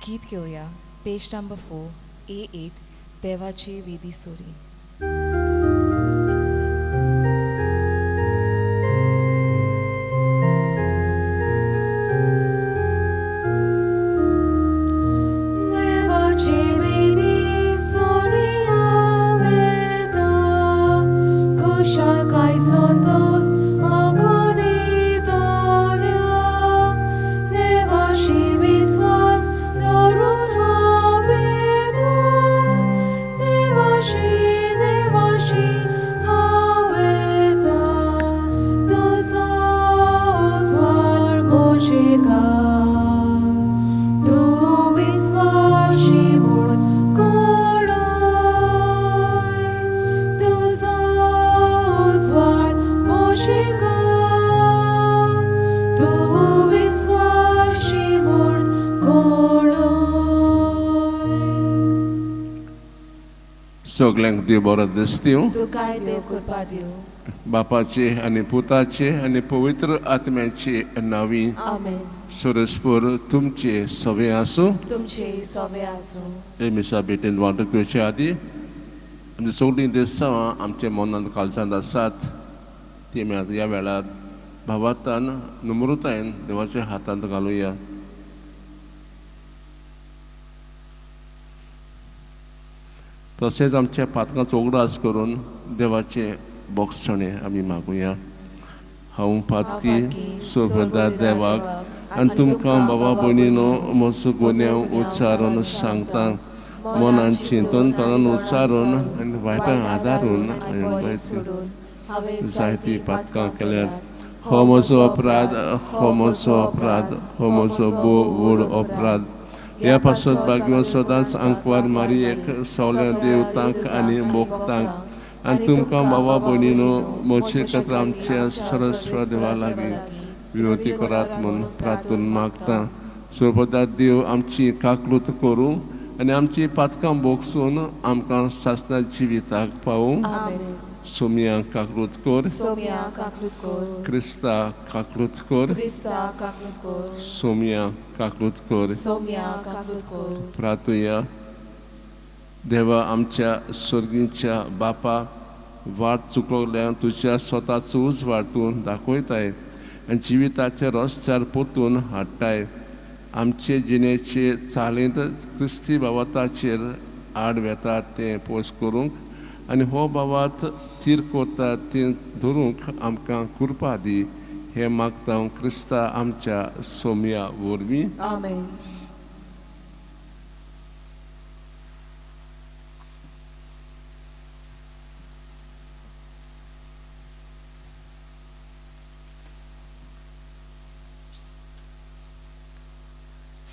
गीत घेऊया. Page number 4 A8 देवाची वेदी सोरी. सगळ्यांक देव बरो दीस दिवं. तुकाय देव कृपा दिवं. बापाचे आनी पुताचे आनी पवित्र आत्म्याचे नावी आमेन. सुरस्पूर तुमचे सवे आसूं. तुमचे सवे आसूं. हे मिसा भेटेन वांटो घेवचे आदी आमची सगळीं देसांवां आमच्या मनांत काळजांत आसात ती आमी ह्या वेळार भावार्थान नम्रतायेन देवाच्या हातांत घालुया. तशेंच आमच्या पातकांचो उगडास करून देवाचे बोगसणे आमी मागुया. हांव पातकी सोबदार देवाक आनी तुमकां बाबा भयणीनो म्हजो गुन्यांव उच्चारून सांगता. मनान चिंतून तोंडान उच्चारून आनी वायटांक आदारून जायतीं पातकां केल्यात. हो म्हजो अपराध, हो म्हजो अपराध, हो म्हजो व्हड अपराध. ह्या पासत भाग्यो सदांच आंकवार मारयेक सगळ्या देवतांक आनी भोगतांक आनी तुमकां बाबा भयणीनो म्हजे खातीर आमच्या सरस्वत देवा लागीं विनोती करात म्हूण प्रार्थून मागता. सोबदार देव आमची काकलूत करूं आनी आमची पातकां भोगसून आमकां सासणा जिविताक पावूं. सोमया काकलूत कर. सोमया काकलूत कर. क्रिस्ता काकलूत कर. क्रिस्ता काकलूत कर. सोमया काकलूत कर. सोमया काकलूत कर. प्रार्थुया. देवा आमच्या स्वर्गीच्या बापा वाट चुकलोल्यांक तुज्या स्वताचो उजवाड तूं दाखयताय आनी जिविताच्या रस्त्यार परतून हाडटाय. आमचे जिणेचे चालींत क्रिस्ती भावाताचेर आड वेतात तें पयस करूंक आनी हो भावात तीर कोरता तें धरूंक आमकां कृपा दी. हें मागता क्रिस्ता आमच्या सोमया वरवीं. आमेन.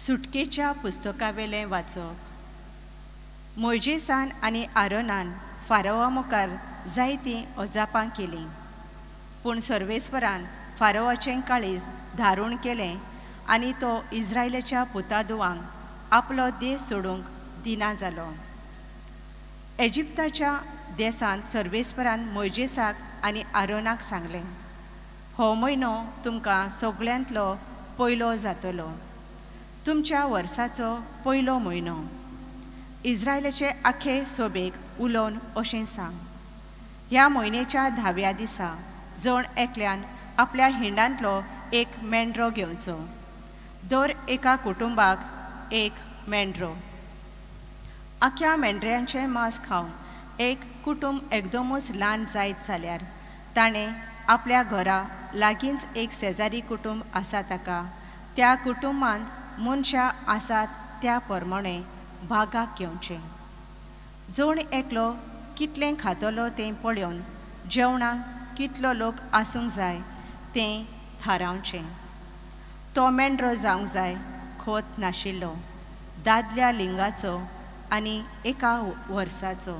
सुटकेच्या पुस्तकावेलें वाचप. मोइजेसान आनी आरोनान फारोवा मुखार जायतीं अजापां केलीं, पूण सर्वेस्परान फारोवाचें काळीज धारून केलें आनी तो इस्रायलाच्या पुतादुवांक आपलो देश सोडूंक दिना जालो. इजिप्ताच्या देसांत सर्वेस्परान मोइजेसाक आनी आरोनाक सांगलें, हो म्हयनो तुमकां सगळ्यांतलो पयलो जातलो, तुमच्या वर्साचो पयलो म्हयनो. इस्रायलाचे आखे सोबेक उलोवन अशें सांग, ह्या म्हयन्याच्या 10व्या दिसा जण एकल्यान आपल्या हिंडांतलो एक मेंढरो घेवचो. दर एका कुटुंबाक एक मेंढरो. आख्या मेंढऱ्यांचें मांस खावन एक कुटुंब एकदमूच ल्हान जायत जाल्यार ताणें आपल्या घरा लागींच एक शेजारी कुटुंब आसा ताका त्या कुटुंबांत मनशां आसात त्या प्रमाणे भागाक घेवचें. जण एकलो कितलें खातलो तें पळोवन जेवणाक कितलो लोक आसूंक जाय तें थारावचें. तो मेंढरो जावंक जाय खोत नाशिल्लो, दादल्या लिंगाचो आनी एका वर्साचो.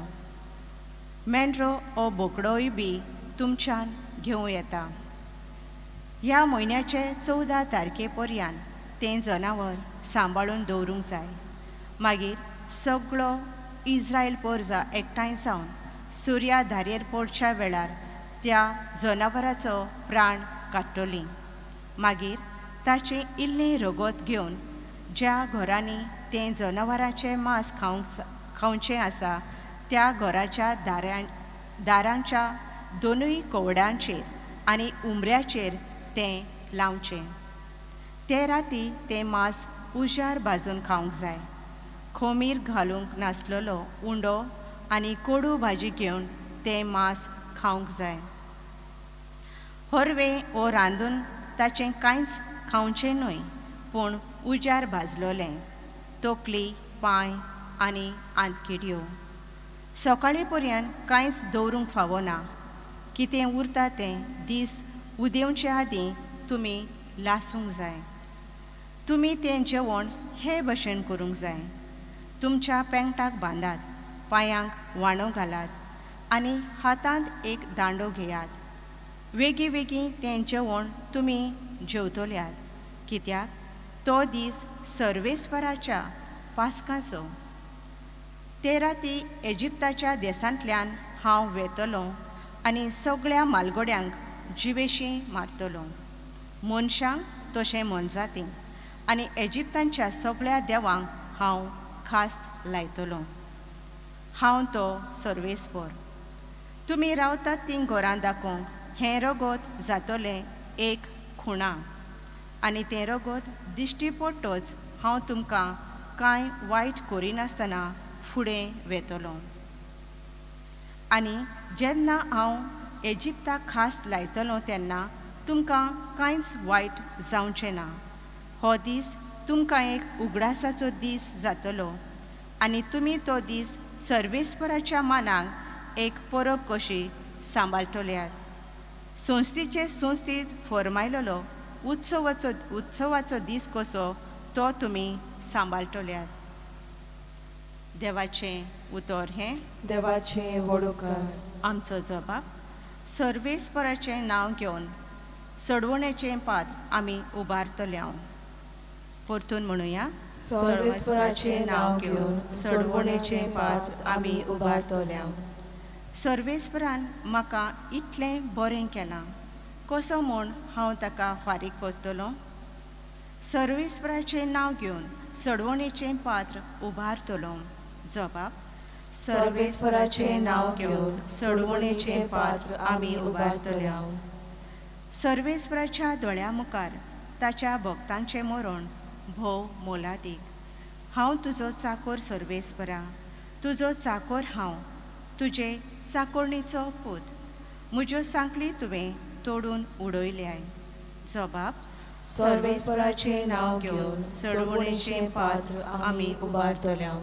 मेंढरो ओ बोकडोय बी तुमच्यान घेवं येता. ह्या म्हयन्याचे 14 तारखे पर्यंत तें जनावर सांबाळून दवरूंक जाय. मागीर सगळो इस्रायल पोरजा एकठांय जावन सुर्या धारेर पडच्या वेळार त्या जनावराचो प्राण काडटलीं. मागीर ताचें इल्लें रगत घेवन ज्या घरांनी तें जनावरांचें मांस खावचें आसा त्या घराच्या दारांच्या दोनूय कवडांचेर आनी उमऱ्याचेर तें लावचें. ते राती तें मांस उजार भाजून खावंक जाय. खोमीर घालूंक नासलेलो उंडो आनी कोडू भाजी घेवन तें मांस खावंक जाय. हरवे वो रांदून ताचें कांयच खावचें न्हय, पूण उजार भाजलोलें, तोकली, पांय आनी आंतकिड्यो. सकाळी पर्यंत कांयच दवरूंक फावना. कितें उरता तें दीस उदेवचे आदीं तुमी लासूंक जाय. तुमी तें जेवण हे भशेन करूंक जाय. तुमच्या पेंगटाक बांदात, पांयांक वाणो घालात आनी हातांत एक दांडो घेयात. वेगी वेगी तें जेवण तुमी जेवतल्यात, कित्याक तो दीस सर्वेस्पराच्या पास्काचो. ते राती इजिप्ताच्या देसांतल्यान हांव वेतलों आनी सगळ्या मालगोड्यांक जिवेशीं मारतलों, मनशांक तशें मनजातींक, आनी इजिप्तांच्या सगळ्या देवांक हांव खास्त लायतलों. हांव तो सर्वेस्पर. तुमी रावतात तीं घरां दाखोवंक हें रगत जातलें एक खुणा, आनी तें रगत दिश्टी पडटोच हांव तुमकां कांय वायट करिनासतना फुडें वेतलों. आनी जेन्ना हांव इजिप्ताक खास लायतलों तेन्ना तुमकां कांयच वायट जावचें ना. हो दीस तुमकां एक उगडासाचो दीस जातलो आनी तुमी तो दीस सर्वेस्पराच्या मानाक एक परब कशी सांबाळटल्यात. संस्थीचे संस्थीत फरमायलोलो उत्सवाचो दीस कसो तो तुमी सांबाळटल्यात. देवाचें उतर हें. देवाचें वडोवकार. आमचो जबाब. सर्वेस्पराचें नांव घेवन सडवणेचें पात्र आमी उबारतले हांव. परतून म्हणुया. सर्वेस्पराचें नांव घेवन सडवणेचें पात्र आमी उबारतल्या. सर्वेस्परान म्हाका इतलें बरें केलां, कसो म्हूण हांव ताका फारीक करतलों. सर्वेस्पराचें नांव घेवन सडवणेचें पात्र उबारतलों. जबाब. सर्वेस्पराचें नांव घेवन सडवणेचें पात्र आमी उबारतल्या. सर्वेस्पराच्या दोळ्या मुखार ताच्या भक्तांचें मरण भोव मोलादीक. हांव तुजो चाकर सर्वेस्परा, तुजो चाकर हांव, तुजे चाकोरणीचो पूत. म्हज्यो सांकळी तुवें तोडून उडयल्याय. जबाब. सर्वेस्पराचें नांव घेवन सडवणेचें पात्र आमी उबारतल्या.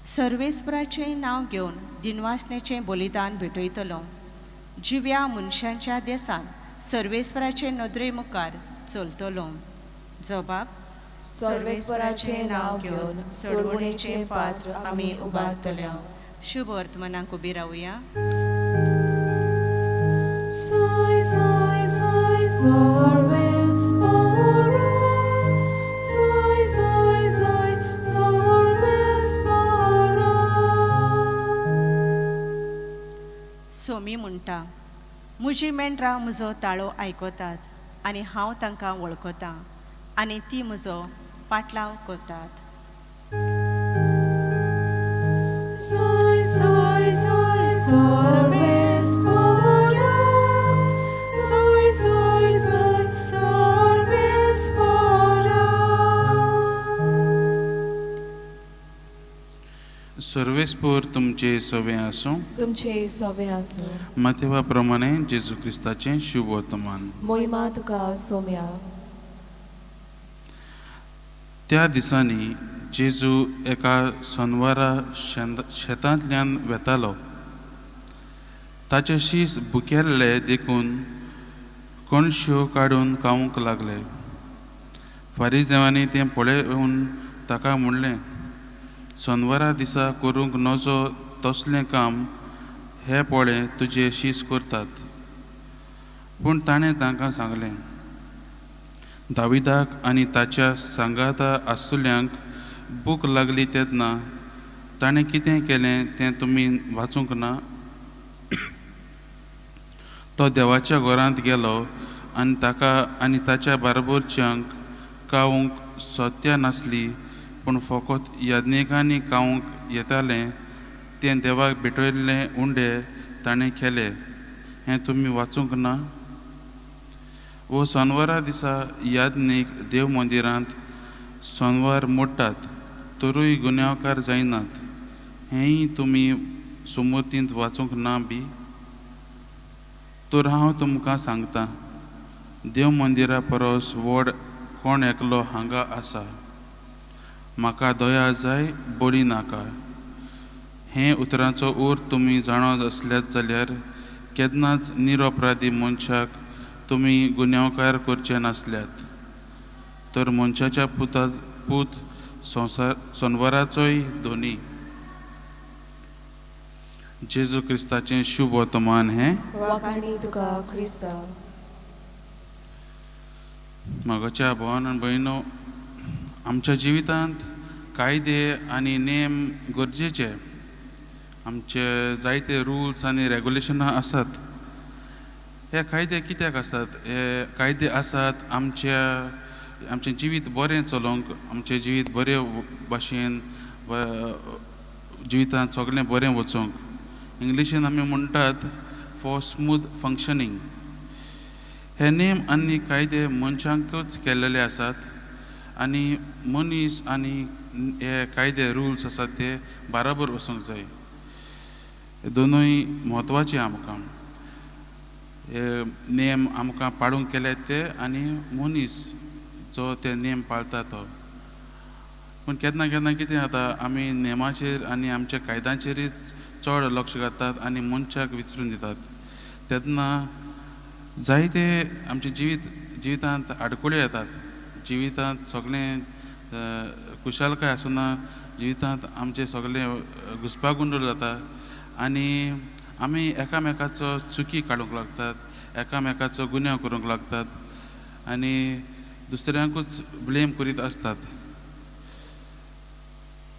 सर्वेस्पराचें नांव घेवन दिनवासनेचें बलिदान भेटयतलों. जिव्या मनशांच्या देसांत सर्वेस्पराचे नदरे मुखार चलतलों. जबाब. सर्वेस्पराचें नांव घेवन सडवणेचें पात्र आमी उबारतल्या. शुभ वर्तमानाक उबी रावया. Soy, soy, soy, Sorvespora. Soy, soy, soy, Sorvespora. Somi म्हणटा, म्हजी मेंढरां म्हजो ताळो आयकतात आनी हांव तांकां वळखतां आनी ती म्हजो पाटलाव करतात. Soy, soy, soy, Sorvespora. Soy, soy, soy, Sorvespora. सर्वेस्पर तुमचे सवे आसूं. तुमचे सवे आसूं. माथेवा प्रमाणे जेजू क्रिस्ताचें शुभ वर्तमान. मोहिमा तुका सोम्या. त्या दिसांनी जेजू एका शेनवारा शेतांतल्यान वेतालो. ताचे शीस बुकेल्ले देखून कणश्यो काडून खावंक लागले. फारिजेवांनी तें पळोवन ताका म्हणलें, शेनवारा दिसा करूंक नजो तसलें काम हे पळय तुजे शीस करतात. पूण ताणें तांकां सांगलें, दाविदाक आनी ताच्या सांगाता आसुल्यांक भूक लागली तेन्ना ताणें कितें केलें तें तुमी वाचूंक ना. तो देवाच्या घरांत गेलो आनी ताका आनी ताच्या बारबरच्यांक खावंक सत्या नासली पूण फकत याज्ञिकांनी खावंक येतालें तें देवाक भेटयल्लें उंडे ताणें केलें हें तुमी वाचूंक ना? वो सोनवारा दिसा याज्ञीक देव मंदिरांत सोनवार मोडटात तरूय गुन्यांवकार जायनात हेंय तुमी सुमतींत वाचूंक ना बी? तर हांव तुमकां सांगतां, देव मंदिरा परस व्हड कोण एकलो हांगा आसा. म्हाका दया जाय, बळी नाका. हे उतरांचो अर्थ तुमी जाणत असल्यात जाल्यार केन्नाच निरपराधी मनशाक तुमी गुन्यांवकार करचे नासल्यात. तर मनशाच्या पूत सोनवाराचोय धोनी. जेजू क्रिस्ताचें शुभ वर्तमान हें वाखाणी तुका क्रिस्ता. म्हागाच्या भावान आनी भयणो, आमच्या जिवितांत कायदे आनी नेम गरजेचे. आमचे जायते रुल्स आनी रेगुलेशनां आसात. हे कायदे कित्याक आसात? हे कायदे आसात आमचें जिवीत बरें चलोवंक, आमचें जिवीत बरे भाशेन जिवितांत सगळें बरें वचोंक. इंग्लिशीन आमी म्हणटात फॉर स्मूथ फंक्शनींग. हे नेम आनी कायदे मनशांकूच केल्लेले आसात आनी मनीस आनी हे कायदे रुल्स आसात ते बराबर वचूंक जाय. दोनूय म्हत्वाचे आमकां. हे नेम आमकां पाळूंक केले ते आनी मनीस जो ते नेम पाळटा तो. पूण केन्ना केन्ना कितें जाता, आमी नेमाचेर आनी आमच्या कायद्यांचेरच चड लक्ष घालतात आनी मनशाक विसरून दितात. तेन्ना जायते आमचे जिवितांत आडखळ्यो येतात. जिवितांत सगळें खुशालकाय आसना, जिवितांत आमचें सगळें घुसपागोंदळ जाता आनी आमी एकामेकाचो चुकी काडूंक लागतात, एकामेकाचो गुन्यांव करूंक लागतात आनी दुसऱ्यांकूच ब्लेम करीत आसतात.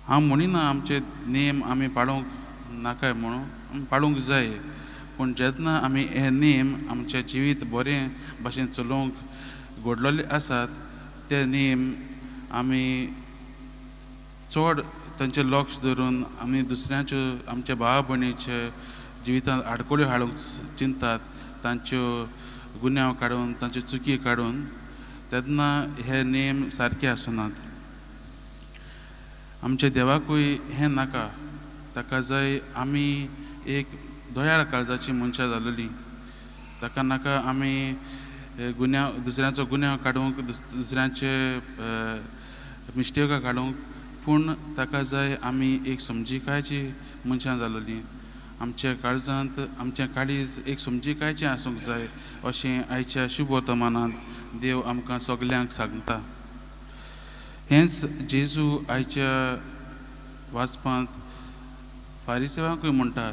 हांव म्हणिना आमचे नेम आमी पाळूंक नाकाय म्हणून, पाळूंक जाय. पूण जेन्ना आमी हे नेम आमचें जिवीत बरें भाशेन चलोवंक घडलेले आसात, ते नेम आमी चड तांचेर लक्ष दवरून आमी दुसऱ्यांच्यो, आमच्या भावा भयणीचे जिवितांत आडखळ्यो हाडूंक चिंतात, तांच्यो गुन्यांव काडून, तांच्यो चुकी काडून, तेन्ना हे नेम सारके आसनात. आमच्या देवाकूय हें नाका. ताका जाय आमी एक दयाळ काळजाची मनशां जालेलीं. ताका नाका आमी दुसऱ्यांचो गुन्यांव काडूंक, दुसऱ्यांचे मिस्टेकां काडूंक, पूण ताका जाय आमी एक समजिकायची मनशां जालेलीं. आमच्या काळजांत आमचें काळीज एक समजिकायचें आसूंक जाय अशें आयच्या शुभ वर्तमानांत देव आमकां सगल्यांक सांगता. हेंच जेजू आयच्या वाचपांत फारिसेवांकूय म्हणटा.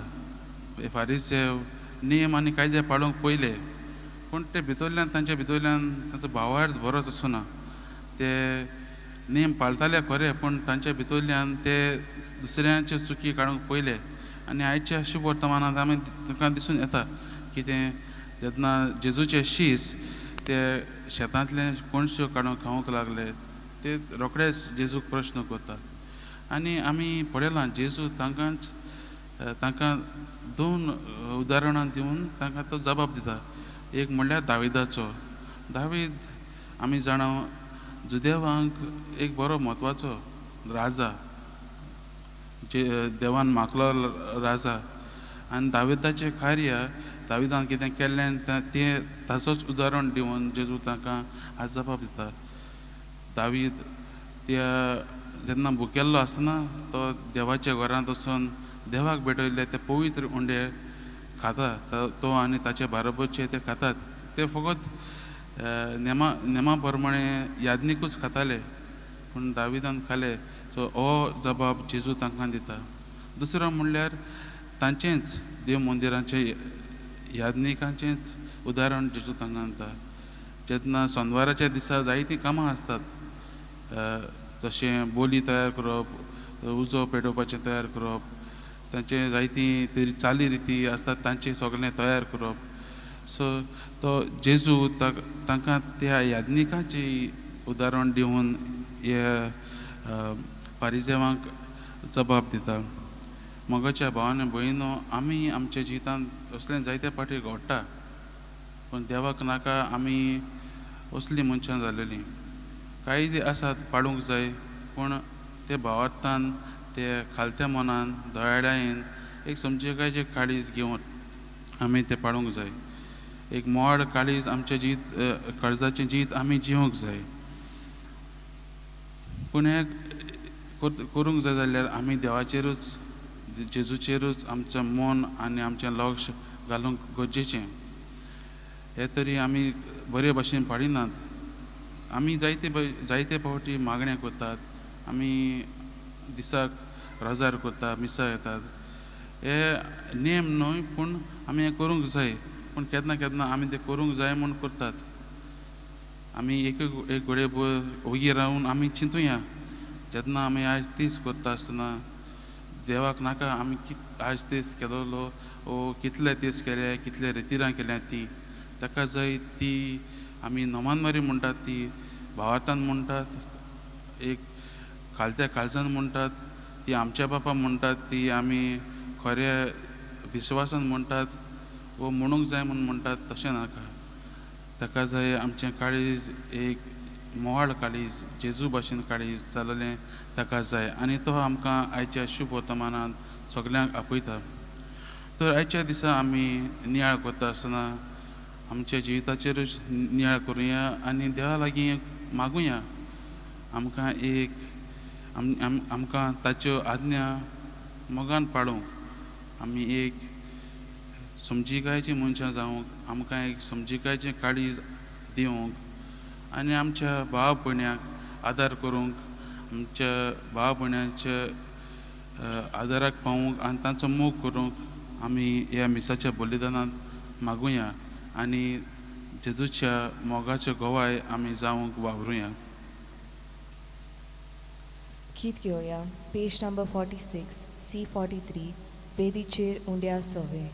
फारिसेव नेम आनी कायदे पाळूंक पयले, पूण ते भितरल्यान तांच्या भितरल्यान तांचो भावार्थ बरोच आसना. ते नेम पाळटाले खरे, पूण तांच्या भितरल्यान ते दुसऱ्यांच्यो चुकी काडूंक पयले. आनी आयच्या शुभ वर्तमानांत आमी तुका दिसून येता की तें जेन्ना जेजूचे शीस ते शेतांतले कोणश्यो काडून खावंक लागले, ते रोखडेच जेजूक प्रश्न करतात. आनी आमी पळयलां जेजू तांकां 2 उदाहरणां दिवन तांकां तो जबाब दिता. एक म्हणल्यार दाविदाचो. दावीद आमी जाणा जुदेवांक एक बरो म्हत्वाचो राजा, जे देवान मागलो राजा. आनी दाविदाचें कार्य, दाविदान कितें केल्लें तें ताचोच उदाहरण दिवन जेजू तांकां आज जबाब दिता. दावीद त्या जेन्ना भुकेल्लो आसतना तो देवाच्या घरांत वचून देवाक भेटयल्ले ते पवित्र उंडे खाता. तो आनी ताचे बाराबरचे ते खातात. ते फकत नेमा प्रमाणे याज्ञीकूच खाताले, पूण दाविदान खाले. सो हो जबाब जेजू तांकां दिता. दुसरो म्हणल्यार तांचेंच देव मंदिरांचे याज्ञिकांचेंच उदाहरण जेजू तांकां दिता. जेन्ना सोनवाराच्या दिसा जायतीं कामां आसतात, जशें बोली तयार करप, उजो पेटोवपाचें तयार करप, तांचे जायतीं चाली रिती आसतात, तांचें सगळें तयार करप. सो तो जेजू तांकां त्या याज्ञिकाची उदाहरण दिवन हे फारिसेवांक जबाब दिता. मोगाच्या भावांनी भयणो, आमी आमच्या जिवितांत असले जायते फाटी घडटा, पूण देवाक नाका आमी असलीं मनशां जालेलीं. कांय आसात पाडूंक जाय, पूण ते भावार्थान ते खालत्या मनान दोळ्यायेन एक समजिकायचे काळीज घेवन आमी ते पाडूंक जाय. एक मोड काळीज आमच्या काळजाचें जीत आमी जिवंक जाय. पूण हें करूंक जाय जाल्यार आमी देवाचेरूच, जेजूचेरूच आमचें मन आनी आमचें लक्ष घालूंक गरजेचें. हे तरी आमी बरे भाशेन पाडिनात. आमी जायते फावटी मागण्या करतात, आमी दिसाक रोजार करता, मिसा येतात. हे नेम न्हय, पूण आमी हें करूंक जाय. पूण केन्ना केन्ना आमी तें करूंक जाय म्हूण करतात. आमी एक घडये ओगी रावन आमी चिंतुया, जेन्ना आमी आयज तीस करता आसतना देवाक नाका आमी आयज तीस केलोलो, ओ कितले तीस केले, कितले रितीरां केल्या ती. ताका जाय ती आमी नोमानमारी म्हणटात, ती भावार्थान म्हणटात, एक खालत्या काळजान म्हणटात, ती आमच्या बापा म्हणटात, ती आमी खऱ्या विश्वासान म्हणटात, वो म्हणूंक जाय म्हणून म्हणटात, तशें नाका. ताका जाय आमचें काळीज एक मोवाळ काळीज, जेजू भाशेन काळीज जाल्लें ताका जाय. आनी तो आमकां आयच्या शुभ वर्तमानांत सगल्यांक आपयता. तर आयच्या दिसा आमी नियाळ करता आसतना आमच्या जिविताचेरूच नियाळ करुया आनी देवा लागीं मागुया. आमकां एक आमकां ताच्यो आज्ञा मोगान पाळूंक, आमी एक समजिकायेचीं मनशां जावंक, आमकां एक समजिकायेचें काळीज दिवंक आनी आमच्या भाव भयण्याक आदार करूंक, आमच्या भाव भयण्याच्या आदाराक पावूंक आनी तांचो मोग करूंक आमी ह्या मिसाच्या बलिदानांत मागुया आनी जेजूच्या मोगाच्यो गोवाय आमी जावंक वावरुया. गीत घेवया. पेज नंबर 46, C43, वेदीचेर उंड्या सोवे.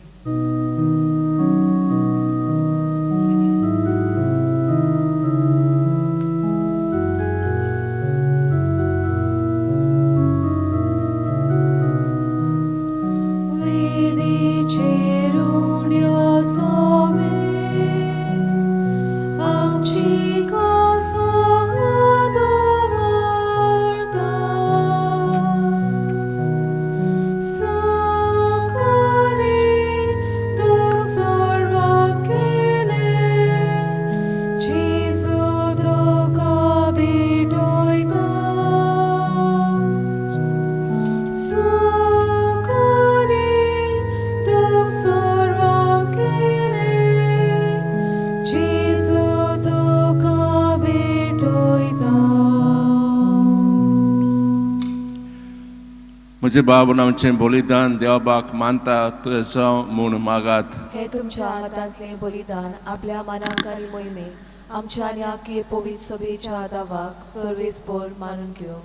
म्हजे बाब आमचें बलिदान देवाबाक मानता तुवें जावं म्हूण मागात. हे तुमच्या हातांतलें बलिदान आपल्या मनाकारी मोहिमेक आमच्या आनी आख्खे पवित्र सभेच्या दावाक सर्वेस्पर मानून घेव.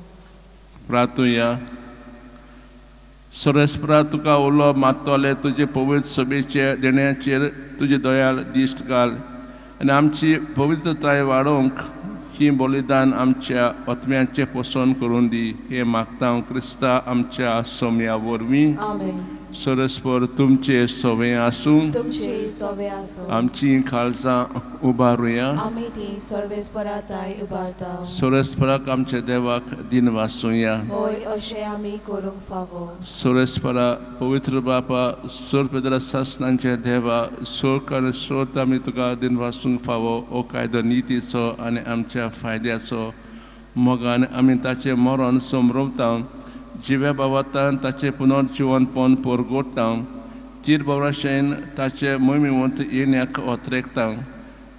प्रार्थुया. सर्वेस्परा तुका उलो मागतले तुजे पवित्र सभेचे देण्याचेर तुजे दयाल दिश्ट घाल आनी आमची पवित्रताय वाडोवंक ही बलिदान आमच्या आत्म्याचे पोसण करून दी. हे मागता क्रिस्ता आमच्या सोम्या वरवीं. आमेन. सरस्पर तुमचे सोवे आसूं, तुमचे सोवे आसूं. आमची काळजां उबारुया. आमी ती सर्वेस्पराताय उबारता. सरस्पराक आमच्या देवाक दिन वासुया. होय, अशें आमी करूंक फावो. सरस्परा पवित्र बापा सोर पेद्रा सासनांचे देवा सोर्क आनी सोर्त आमी तुका दिन वासूंक फावो. ओ कायदो नितीचो आनी आमच्या फायद्याचो मोगान आमी ताचें मरण समरवता. जिव्या बाबतान ताचें पुनर्जिवनपण परगोडटा. तीर बाबराशेन ताचे मोहिमेवंत येण्याक ओतरेकता.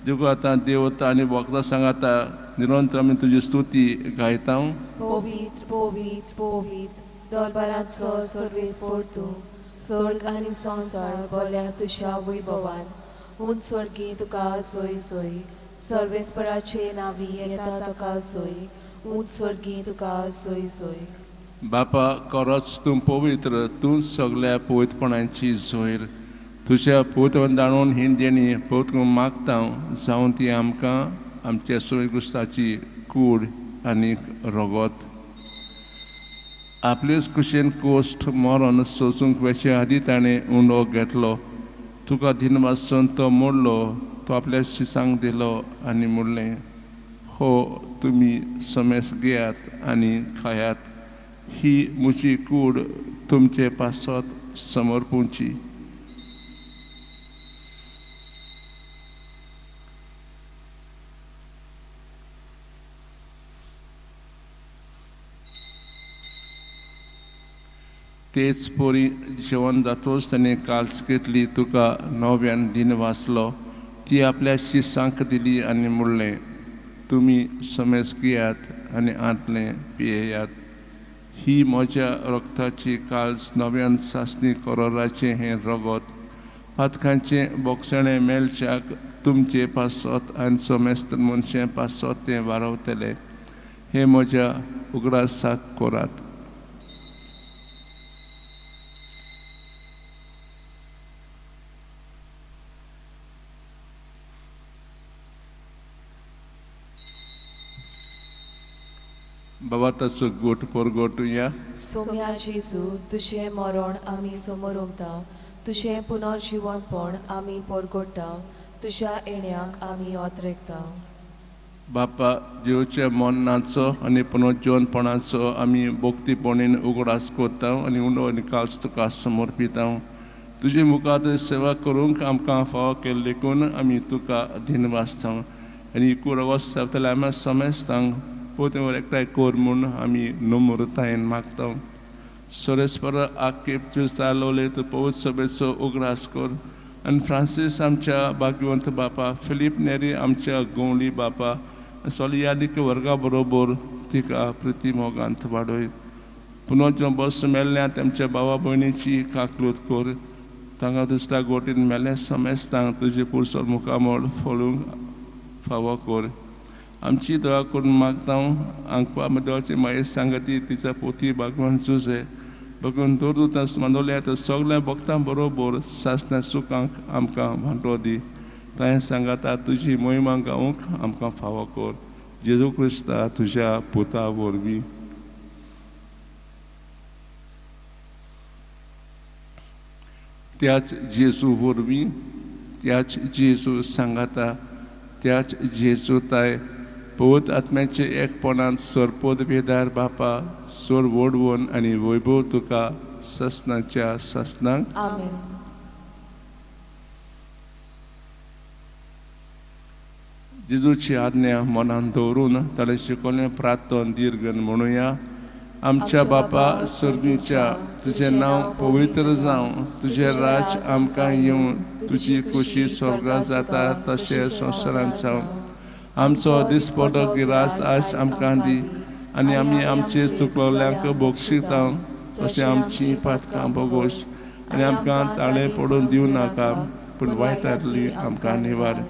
दिवगाता देवता आनी वखदां सांगाता निरंतर आमी तुजी स्तुती गायता. पवित्र पवित्र पवित्र दरबाराचो सर्वेस्पर तूं. स्वर्ग आनी संवसार बोल्या तुज्या वैभवान. उंच स्वर्गी तुका सोय सोय. सर्वेस्पराचे नावी येता तुका सोय. उंच स्वर्गी तुका सोय सोय. बापा खरोच तूं पवित्र, तूं सगळ्या पवित्रपणाची जोयर. तुज्या पवित्र दाणून ही देणी पवित्र मागता जावं ती आमकां आमच्या सोय गुस्ताची कूड आनीक रगत आपलेच कुशेन कोश्ट मरण सोसूंक वेचे आदीं ताणें उंडो घेतलो तुका दिन वाचून तो मोडलो तो आपल्या शिसांक दिलो आनी म्हणलें हो तुमी समेस घेयात आनी खायात ही म्हजी कूड तुमचे पासत समर्पूंची तेच पोरी जेवण जातोच ताणें काल्स घेतली तुका नव्यान दिन वाचलो ती आपल्या शिसांक दिली आनी म्हणलें तुमी समेस घेयात आनी आंतलें पियेयात ही म्हज्या रक्ताची काल्स नव्यान सासणी करोराचें हें रगत पातकांचें बोगसणें मेलच्याक तुमचे पासत आनी समेस्त मनशे पासत तें वारवतलें हें म्हज्या उगडासाक कोरात बाबा ताचो गोट परगोटुया सोम्या जेजू तुझें मरण आमी समोर उमता तुझें पुनर्जिवनपण आमी परगोडटा तुज्या येण्याक आमी ओतरेकता बापा जेवच्या मरणाचो आनी पुनर्जिवनपणाचो आमी भोक्तीपणीन उगडास कोत्ता आनी उंडो आनी काल्स तुका समर्पिता तुजे मुखार सेवा करूंक आमकां फाव केले देखून आमी तुका दिन वाचता आनी कुरवस जातले आमी समेस्तांक पोतेवर एकठांय कोर म्हूण आमी नम्रतायेन मागता सोरेस्पर आख्खे तुज्या लोलये तूं पवित्र सभेचो उगडास कर आनी फ्रांसीस आमच्या भाग्यवंत बापा फिलीप नेरी आमच्या गवळी बापा सोलियादीक वर्गा बरोबर तिका प्रिती मोगांत वाडय पुनर्जीवन बस मेल्ल्या तेमच्या भावा भयणीची काकलूत कर तांकां दुसऱ्या गोटीन मेले समेस्तांक तुजे पुरसोर मुखामोळ फोळूंक फावो कर आमची दया करून मागता आंकवा देवाची माये सांगती तिचा पोती भागवान जुजे बघून दोरदूत मांदोल्या तर सगळ्या भक्तां बरोबर सासण्या सुखांक आमकां भांटो दी तांय सांगाता तुजी मोहिमा गावूंक आमकां फावो कर जेजू क्रिस्ता तुज्या पुता वरवीं त्याच जेजू वरवीं त्याच जेजू सांगाता त्याच जेजू ताय पवित्र आत्म्याचे एकपणांत सोरपोद वेदार बापा सोर वडवून आनी वैभव तुका ससनाच्या ससनांक आमेन जेजूची आज्ञा मनान दवरून ताणें शिकवलें प्रार्थन दीर्घन म्हणुया आमच्या बापा स्वर्गीच्या तुजें नांव पवित्र जावं तुजें राज आमकां येवं तुजी खुशी स्वर्गांत जाता तशें संवसारांत जावं आमचो दिसपटो गिरास आज आमकां दी आनी आमी आमचे चुकलोल्यांक बक्षिता तशें आमची पातकां बोगोस आनी आमकां ताळे पडून दिवं नाका पूण वायटांतली आमकां निवार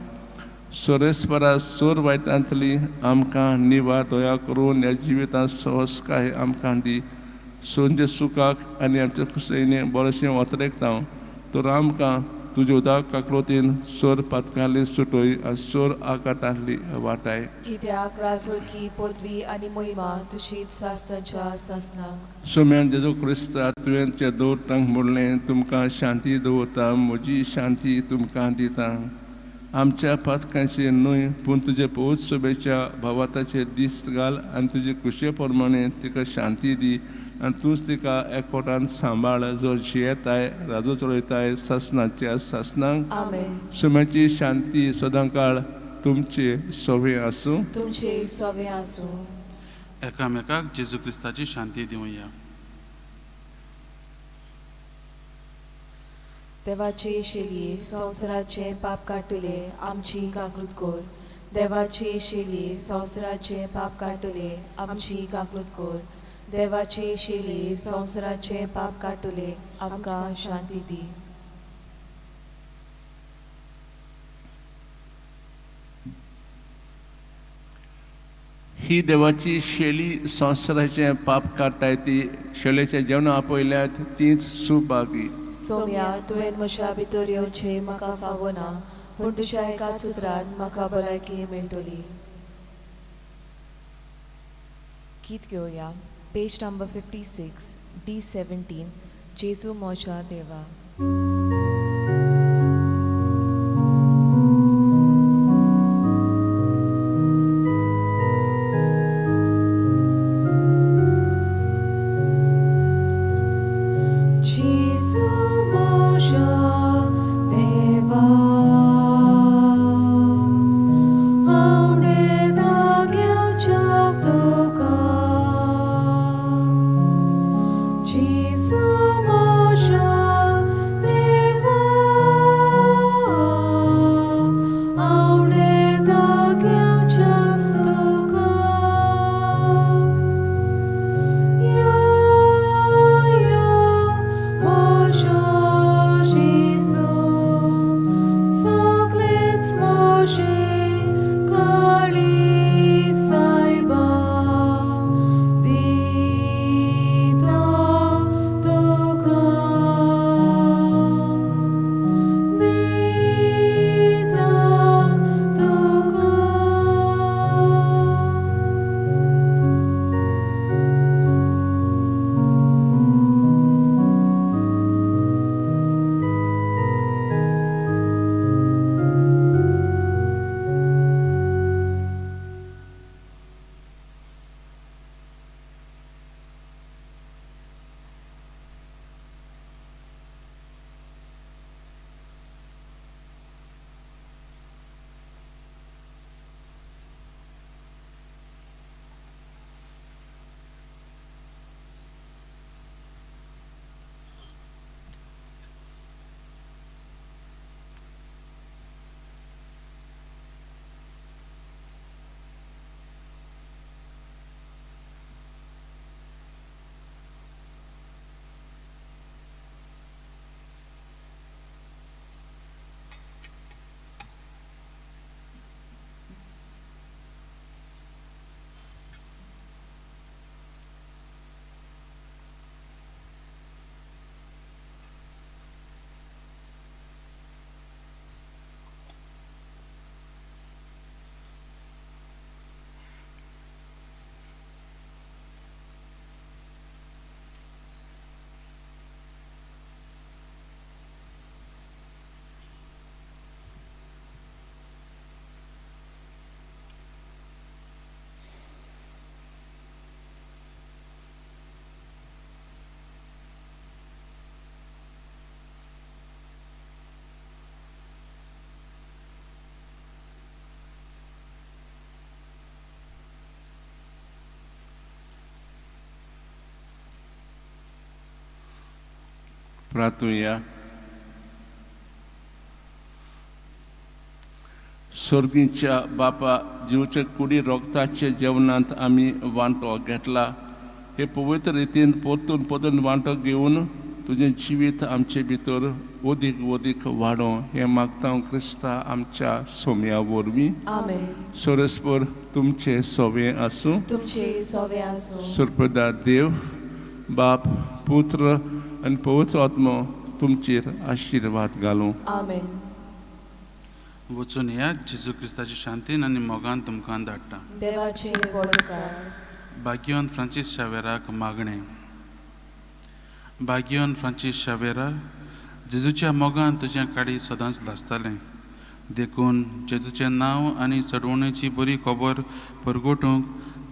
सोरेस्परा सोर वायटांतली आमकां निवार दया करून ह्या जिवितांत सहजकाय आमकां दी सोंजे सुखाक आनी आमच्या खुशयेन बरेंशें वतरेकता तर आमकां तुज्या उदक काकलोतीन सोर पातकांतली सुटोय आनी सोर आकाटांतली वाटाय कित्याक राजवळकी पदवी आनी मोहिमा तुजीच सासनाच्या सासनाक सोम्यान जेजू क्रिस्ता तुवें तें दवरतांक म्हणलें तुमकां शांती दवरता म्हजी शांती तुमकां दिता आमच्या पातकांची न्हय पूण तुजे पवित्र सभेच्या भावाताचे दीस घाल आनी तुजे कुशे प्रमाणे तिका शांती दी आनी तूंच तिका एकवटान सांबाळ जो जियेताय राजू चलयताय ससनाच्या ससनांक आमेन सोम्याची शांती सदांकाळ तुमचे सवे आसूं तुमचे सवे आसूं एकामेकाक जेजू क्रिस्ताची शांती दिवया देवाचे शेळये संवसाराचे पाप काडटले आमची काकलूत कर देवाचे शेळये संवसाराचे पाप काडटले आमची काकलूत कर देवाचे शेळये संवसाराचे पाप काडटले आमकां शांती दी ही देवाची शेळी संवसाराचें पाप काडटाय ती शेळयेच्या जेवणां आपयल्यात तीच सुभागी सोम्या तुवें म्हज्या भितर येवचें म्हाका फावना पूण तुज्या एकाच उतरान म्हाका भलायकी मेळटली गीत घेऊया पेज नंबर 56 D17 जेजू मोच्या देवा. प्रार्थूया. स्वर्गीच्या बापा, जीवच्या कुडी रोगताचे जेवणांत आम्ही वांटो घेतला. हे पवित्र रितीन पोतून पोतून वांटो घेवन तुझें जिवीत आमचे भितर ओदीक ओदीक वाडो हे मागता क्रिस्ता आमच्या सोम्या वरवीं. आमेन. सोरस्पर तुमचे सोवे आसूं. तुमचे सोवे आसूं. सर्पदा देव बाप पुत्र आनी पवित्र आत्मो तुमचेर आशिर्वाद घालूं. आमेन. वचून या जेजू क्रिस्ताची शांतीन आनी मोगान तुमकां धाडटा. देवाचे बळकार. भाग्यवान फ्रांसीस शावेराक मागणें. भाग्यवान फ्रांसीस शावेरा, जेजूच्या मोगान तुजें काडी सदांच लासतालें. देखून जेजूचें नांव आनी चडवणेची बरी खबर परगटूंक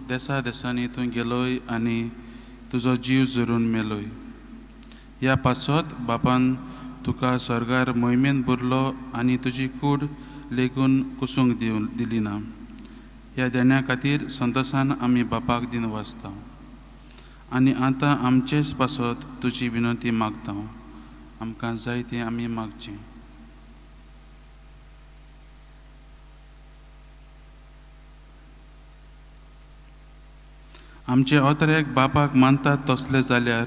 देसा देसांनी तूं गेलोय आनी तुजो जीव जोरून मेलोय. ह्या पासत बापान तुका स्वर्गार मोहिमेन भरलो आनी तुजी कूड लेगून कुसूंक दिली ना. ह्या देण्या खातीर संतोशान आमी बापाक दिन वाचता आनी आतां आमचेच पासत तुजी विनंती मागता. आमकां जाय तें आमी मागचें. आमचे ओतऱ्याक बापाक मानतात तसले जाल्यार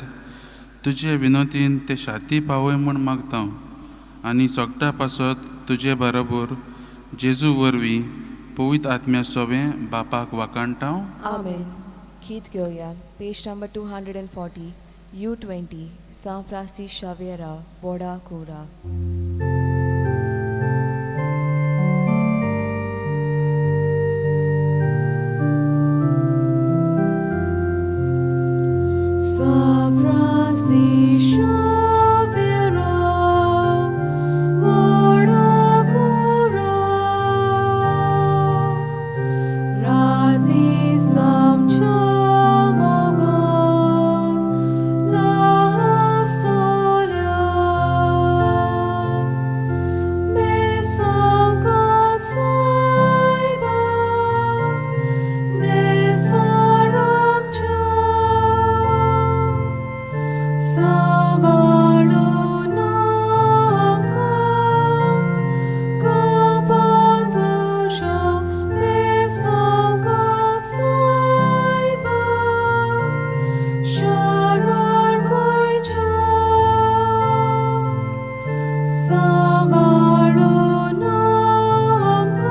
तुजे विनंतीन ते शाती पावय म्हूण मागता आनी सोगटा पासत तुजे बरोबर जेजू वरवीं पवित्र आत्म्या सोवें बापाक वाकाणटा. आमेन. गीत घेऊया page number 240 U20 San Francis Xavier बोडा कोरा. Samalunam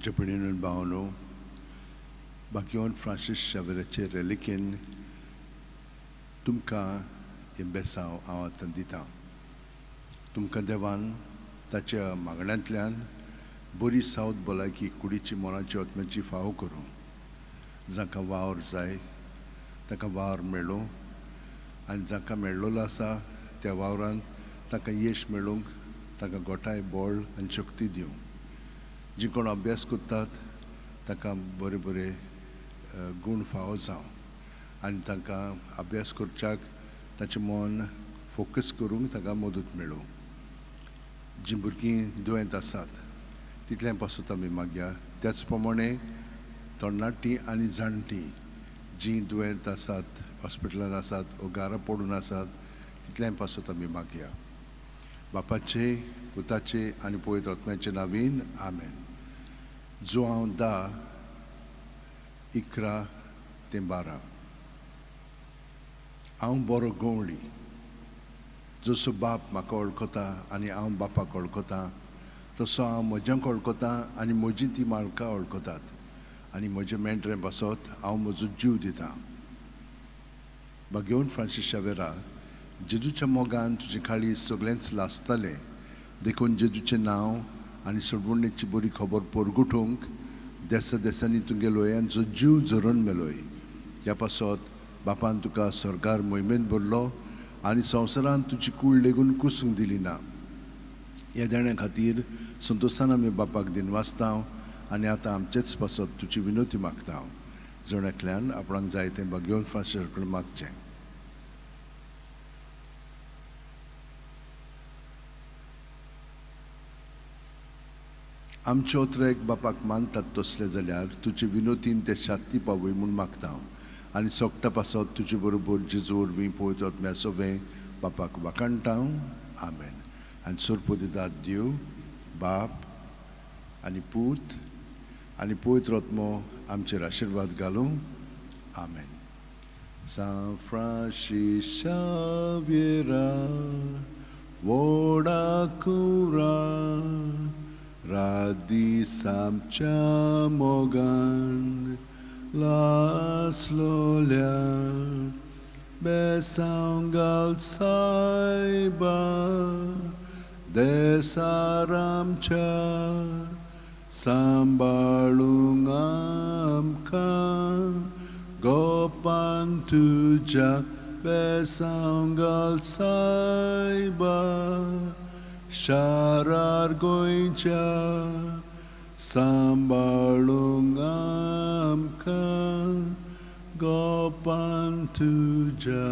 म्हज्या भयणीन भावनो, बाकियोन फ्रांसीस शावेराचे रेलिकेन तुमकां हे बेसांव हांव आतां दितां. तुमकां देवान ताच्या मागण्यांतल्यान बरी सावत भलायकी कुडीची मोलाची आत्म्याची फावो करूं. जांकां वावर जाय ताका वावर मेळ्ळो आनी जांकां मेळ्ळलो आसा त्या वावरांत ताका यश मेळूंक ताका गोठाय बळ आनी शक्ती दिवं. जी कोण अभ्यास करतात ताका बरे बरे गूण फावो जावं आनी तांकां अभ्यास करच्याक ताचें मन फोकस करूंक ताका मदत मेळूं. जीं भुरगीं दुयेंत आसात तितल्यां पासून आमी मागया. त्याच प्रमाणे तरणाटीं आनी जाणटीं जीं दुयेंत आसात, हॉस्पिटलान आसात, घारा पडून आसात तितल्यां पासून आमी मागया. बापाचे, पुताचे आनी पवित्र आत्म्याचे नांवान आमेन. जो हांव 10, 11 ते 12 हांव बरो गवळी. जसो बाप म्हाका वळखता आनी हांव बापाक वळखतां तसो हांव म्हज्यांक वळखतां आनी म्हजीं तीं मालकां वळखतात आनी म्हजें मेंढरें बसत हांव म्हजो जीव दितां. बागेवन फ्रांसीस शावेरा, जेजूच्या मोगान तुजें काळीज सगळेंच लासतालें देखून जेजूचें नांव आनी सडवणेची बरी खबर परगुटूंक देसा देसांनी तुगे लोयांचो जीव झरोवन मेलोय. ह्या पासत बापान तुका स्वर्गार मोहिमेंत भरलो आनी संवसारांत तुजी कूड लेगून कुसूंक दिली ना. ह्या देण्या खातीर संतोशान आमी बापाक दिनवासतांव आनी आतां आमचेच पासत तुजी विनोती मागतांव. जण आपणाक जाय तें बागेवन फ्रांसीस कडेन मागचें. आमचे ओत्रेक बापाक मानतात तसले जाल्यार तुजे विनोतीन ते शांती पावय म्हूण मागता आनी सोगटा पासत तुजे बरोबर जेजू वरवीं पवित्र आत्म्या सोवें बापाक वाकाणटां. आमेन. आनी सोरपो दितात देव, बाप आनी पूत आनी पवित्र आत्मो आमचेर आशिर्वाद घालूं. आमेन. San Francis Xaviera, Voda Cura, Radi Samcha Mogan, Las Lolia, Besangal Saiba, Desaramcha, Sambalung Amka, Gopan tuja besangal saiba, sharar goincha, sambalung amka, gopan tuja.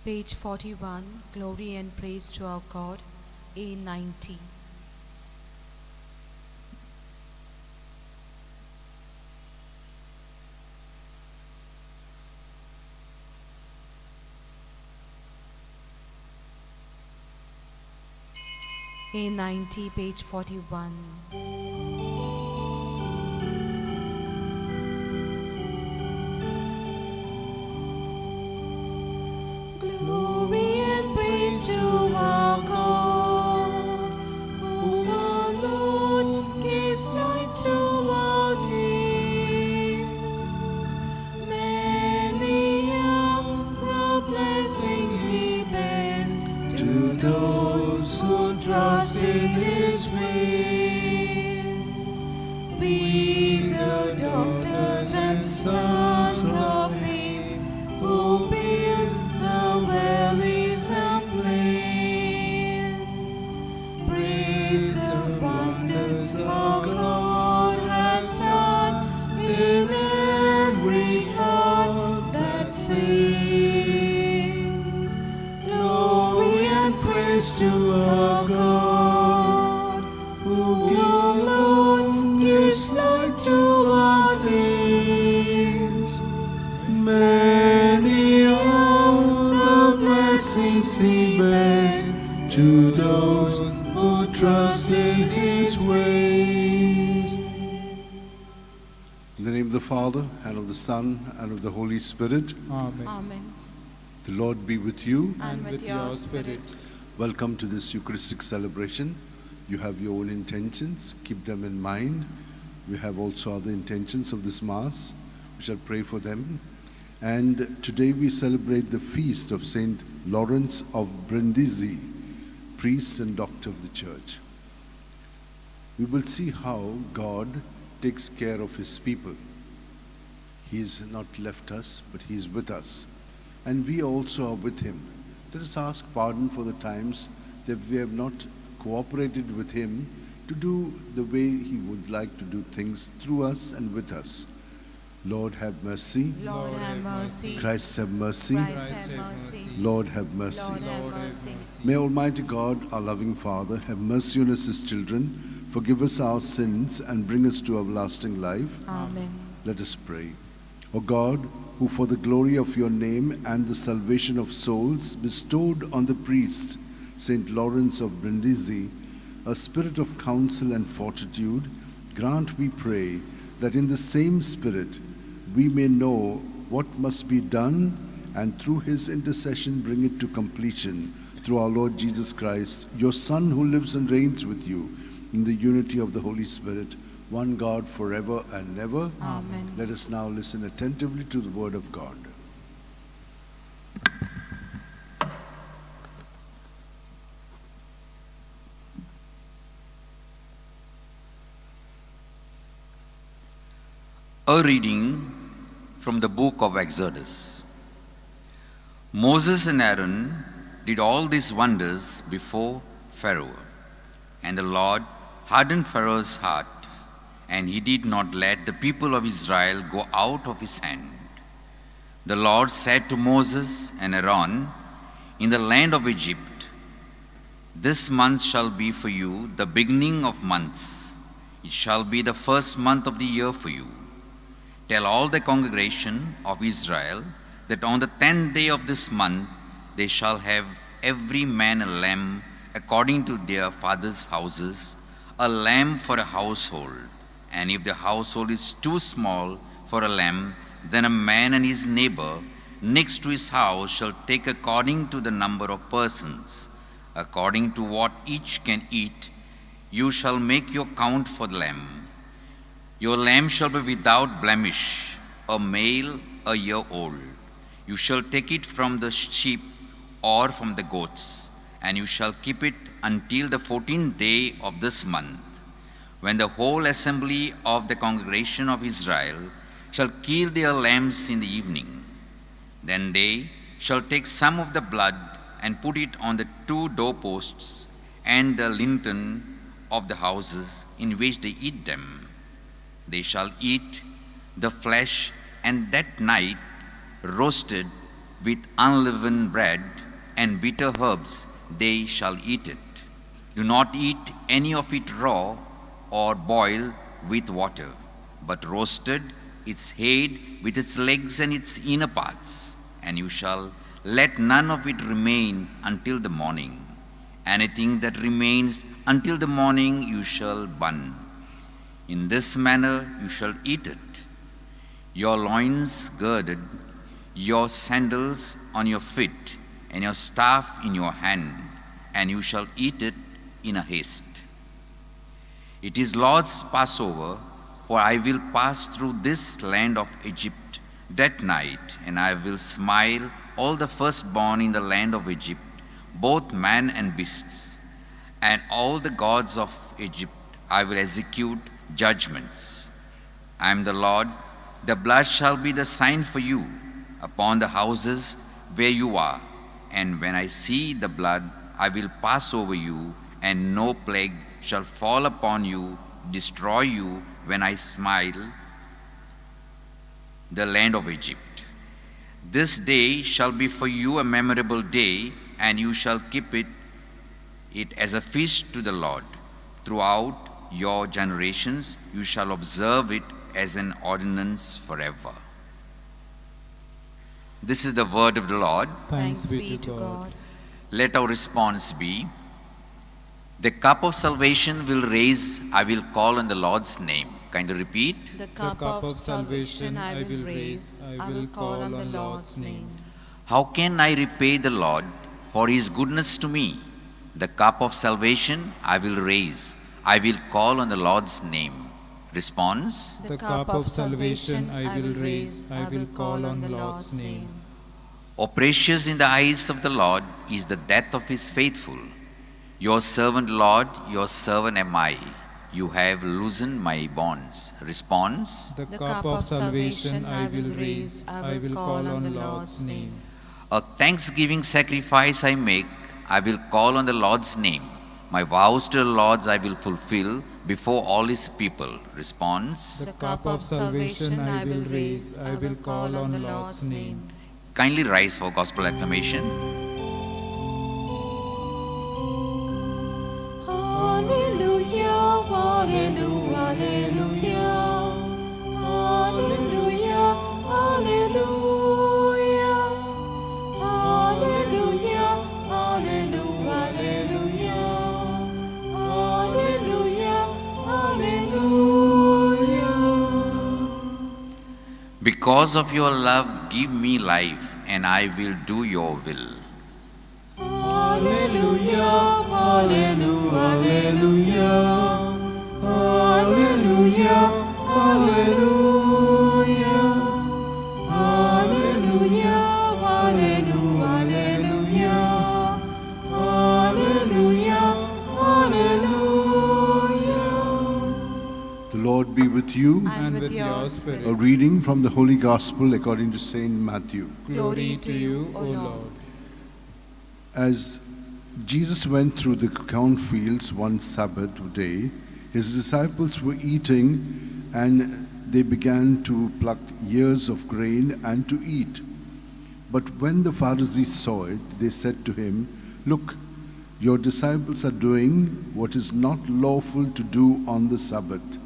Page 41, Glory and Praise to our God, A90. A90, page 41. Glory and praise to our God, whom our Lord gives light to all days. Many are the blessings He bears to those who trust in His ways. We, the daughters and sons of Him, who build the valleys and plain, praise the wonders our God has done in every heart that sings. Glory and praise to our God, who alone gives light to our days. Many are the blessings He bears to those who trust in His ways. In the name of the Father, and of the Son, and of the Holy Spirit, Amen. Amen. the Lord be with you. And with your spirit. Welcome to this Eucharistic celebration. You have your own intentions, keep them in mind. We have also other intentions of this Mass. We shall pray for them. And today we celebrate the feast of Saint Lawrence of Brindisi, priest and doctor of the Church. We will see how God takes care of His people. He has not left us, but He is with us. And we also are with Him. Let us ask pardon for the times that we have not cooperated with Him to do the way He would like to do things through us and with us. Lord, have mercy. Lord, have mercy. Christ, have mercy. Christ, have mercy. Lord, have mercy. Lord, have mercy. May Almighty God, our loving Father, have mercy on us, His children, forgive us our sins, and bring us to everlasting life. Amen. Let us pray. O God, who for the glory of your name and the salvation of souls bestowed on the priest, Saint Lawrence of Brindisi, a spirit of counsel and fortitude, grant, we pray, that in the same spirit we may know what must be done, and through His intercession bring it to completion, through our Lord Jesus Christ, your Son, who lives and reigns with you in the unity of the Holy Spirit, one God, forever and ever. Amen. Let us now listen attentively to the word of God. A reading from the book of Exodus. Moses and Aaron did all these wonders before Pharaoh, and the Lord hardened Pharaoh's heart, and he did not let the people of Israel go out of his hand. The Lord said to Moses and Aaron in the land of Egypt, "This month shall be for you the beginning of months. It shall be the first month of the year for you. Tell all the congregation of Israel that on the 10th day of this month they shall have every man a lamb according to their father's houses, a lamb for a household. And if the household is too small for a lamb, then a man and his neighbor next to his house shall take according to the number of persons, according to what each can eat. You shall make your count for the lamb. Your lamb shall be without blemish, a male, a year old. You shall take it from the sheep or from the goats, and you shall keep it until the 14th day of this month, when the whole assembly of the congregation of Israel shall kill their lambs in the evening. Then they shall take some of the blood and put it on the 2 doorposts and the lintel of the houses in which they eat them. They shall eat the flesh, and that night roasted with unleavened bread and bitter herbs they shall eat it. Do not eat any of it raw or boiled with water, but roasted, its head with its legs and its inner parts, and you shall let none of it remain until the morning. Anything that remains until the morning you shall burn. In this manner you shall eat it. Your loins girded, your sandals on your feet, and your staff in your hand, and you shall eat it in a haste. It is Lord's Passover, for I will pass through this land of Egypt that night, and I will smite all the firstborn in the land of Egypt, both man and beasts, and all the gods of Egypt I will execute judgments. I am the Lord. The blood shall be the sign for you upon the houses where you are, and when I see the blood, I will pass over you, and no plague shall fall upon you, destroy you, when I smite the land of Egypt. This day shall be for you a memorable day, and you shall keep it as a feast to the Lord. Throughout your generations you shall observe it as an ordinance forever. This is the word of the Lord. Thanks be to God. Let our response be, the cup of salvation will raise, I will call on the Lord's name. Kindly repeat. The cup of salvation I will raise, I will call on the Lord's name. How can I repay the Lord for his goodness to me? The cup of salvation I will raise, I will call on the Lord's name. Response. The cup of salvation I will raise, I will call on the Lord's name. O precious in the eyes of the Lord is the death of his faithful. Your servant, Lord, your servant am I. You have loosened my bonds. Response. The cup of salvation I will raise, I will call on the Lord's name. A thanksgiving sacrifice I make, I will call on the Lord's name. My vows to the Lord I will fulfill before all his people. Response. The cup of salvation I will raise, I will call on the Lord's name. Kindly rise for gospel acclamation. Hallelujah, hallelujah, hallelujah, hallelujah, hallelujah, hallelujah, hallelujah, hallelujah. Because of your love, give me life, and I will do your will. Hallelujah, hallelujah, hallelujah, hallelujah, hallelujah, hallelujah, hallelujah, hallelujah. The Lord be with you. And with your spirit. A reading from the Holy Gospel according to Saint Matthew. Glory to you, O Lord. As Jesus went through the cornfields one Sabbath day, his disciples were eating, and they began to pluck ears of grain and to eat. But when the Pharisees saw it, they said to him, "Look, your disciples are doing what is not lawful to do on the Sabbath."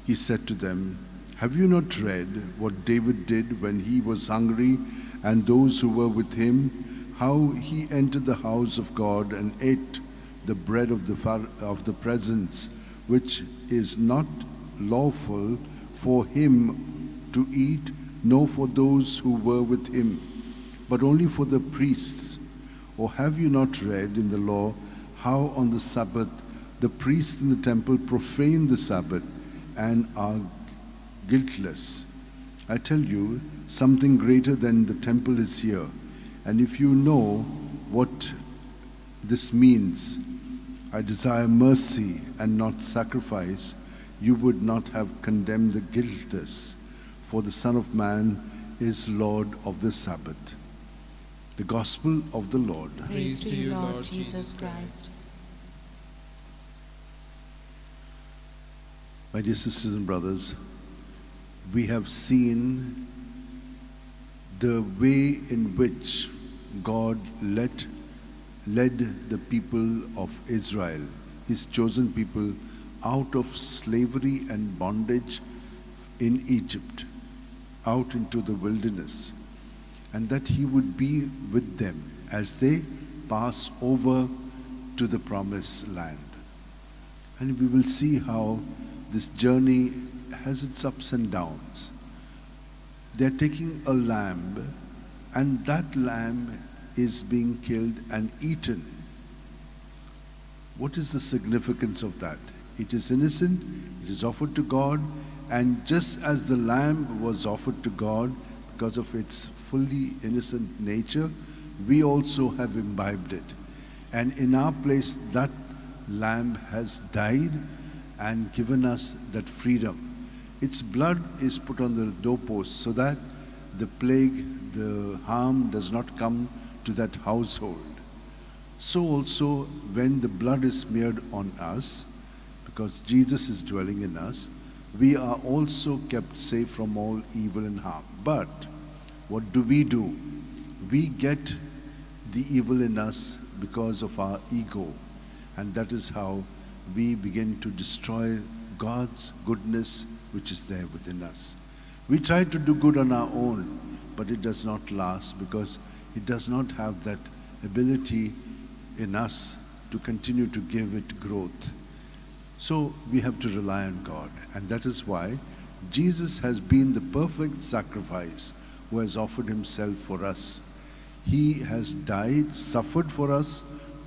He said to them, "Have you not read what David did when he was hungry, and those who were with him, how he entered the house of God and ate the bread of the presence, which is not lawful for him to eat, nor for those who were with him, but only for the priests? Or have you not read in the law how on the Sabbath the priests in the temple profane the Sabbath and are guiltless? I tell you, something greater than the temple is here. And if you know what this means, I desire mercy and not sacrifice, you would not have condemned the guiltless, for the Son of Man is Lord of the Sabbath." The Gospel of the Lord. Praise to you, Lord Jesus Christ. My dear sisters and brothers, we have seen the way in which God led the people of Israel, his chosen people, out of slavery and bondage in Egypt, out into the wilderness, and that he would be with them as they pass over to the promised land. And we will see how this journey has its ups and downs. They're taking a lamb, and that lamb is being killed and eaten. What is the significance of that? It is innocent, it is offered to God, and just as the lamb was offered to God because of its fully innocent nature, we also have imbibed it. And in our place, that lamb has died and given us that freedom. Its blood is put on the doorpost so that the plague, the harm does not come to that household. So also when the blood is smeared on us, because Jesus is dwelling in us, we are also kept safe from all evil and harm. But what do? We get the evil in us because of our ego, and that is how we begin to destroy God's goodness which is there within us. We try to do good on our own, but it does not last because it does not have that ability in us to continue to give it growth. So we have to rely on God, and that is why Jesus has been the perfect sacrifice who has offered himself for us. He has died, suffered for us,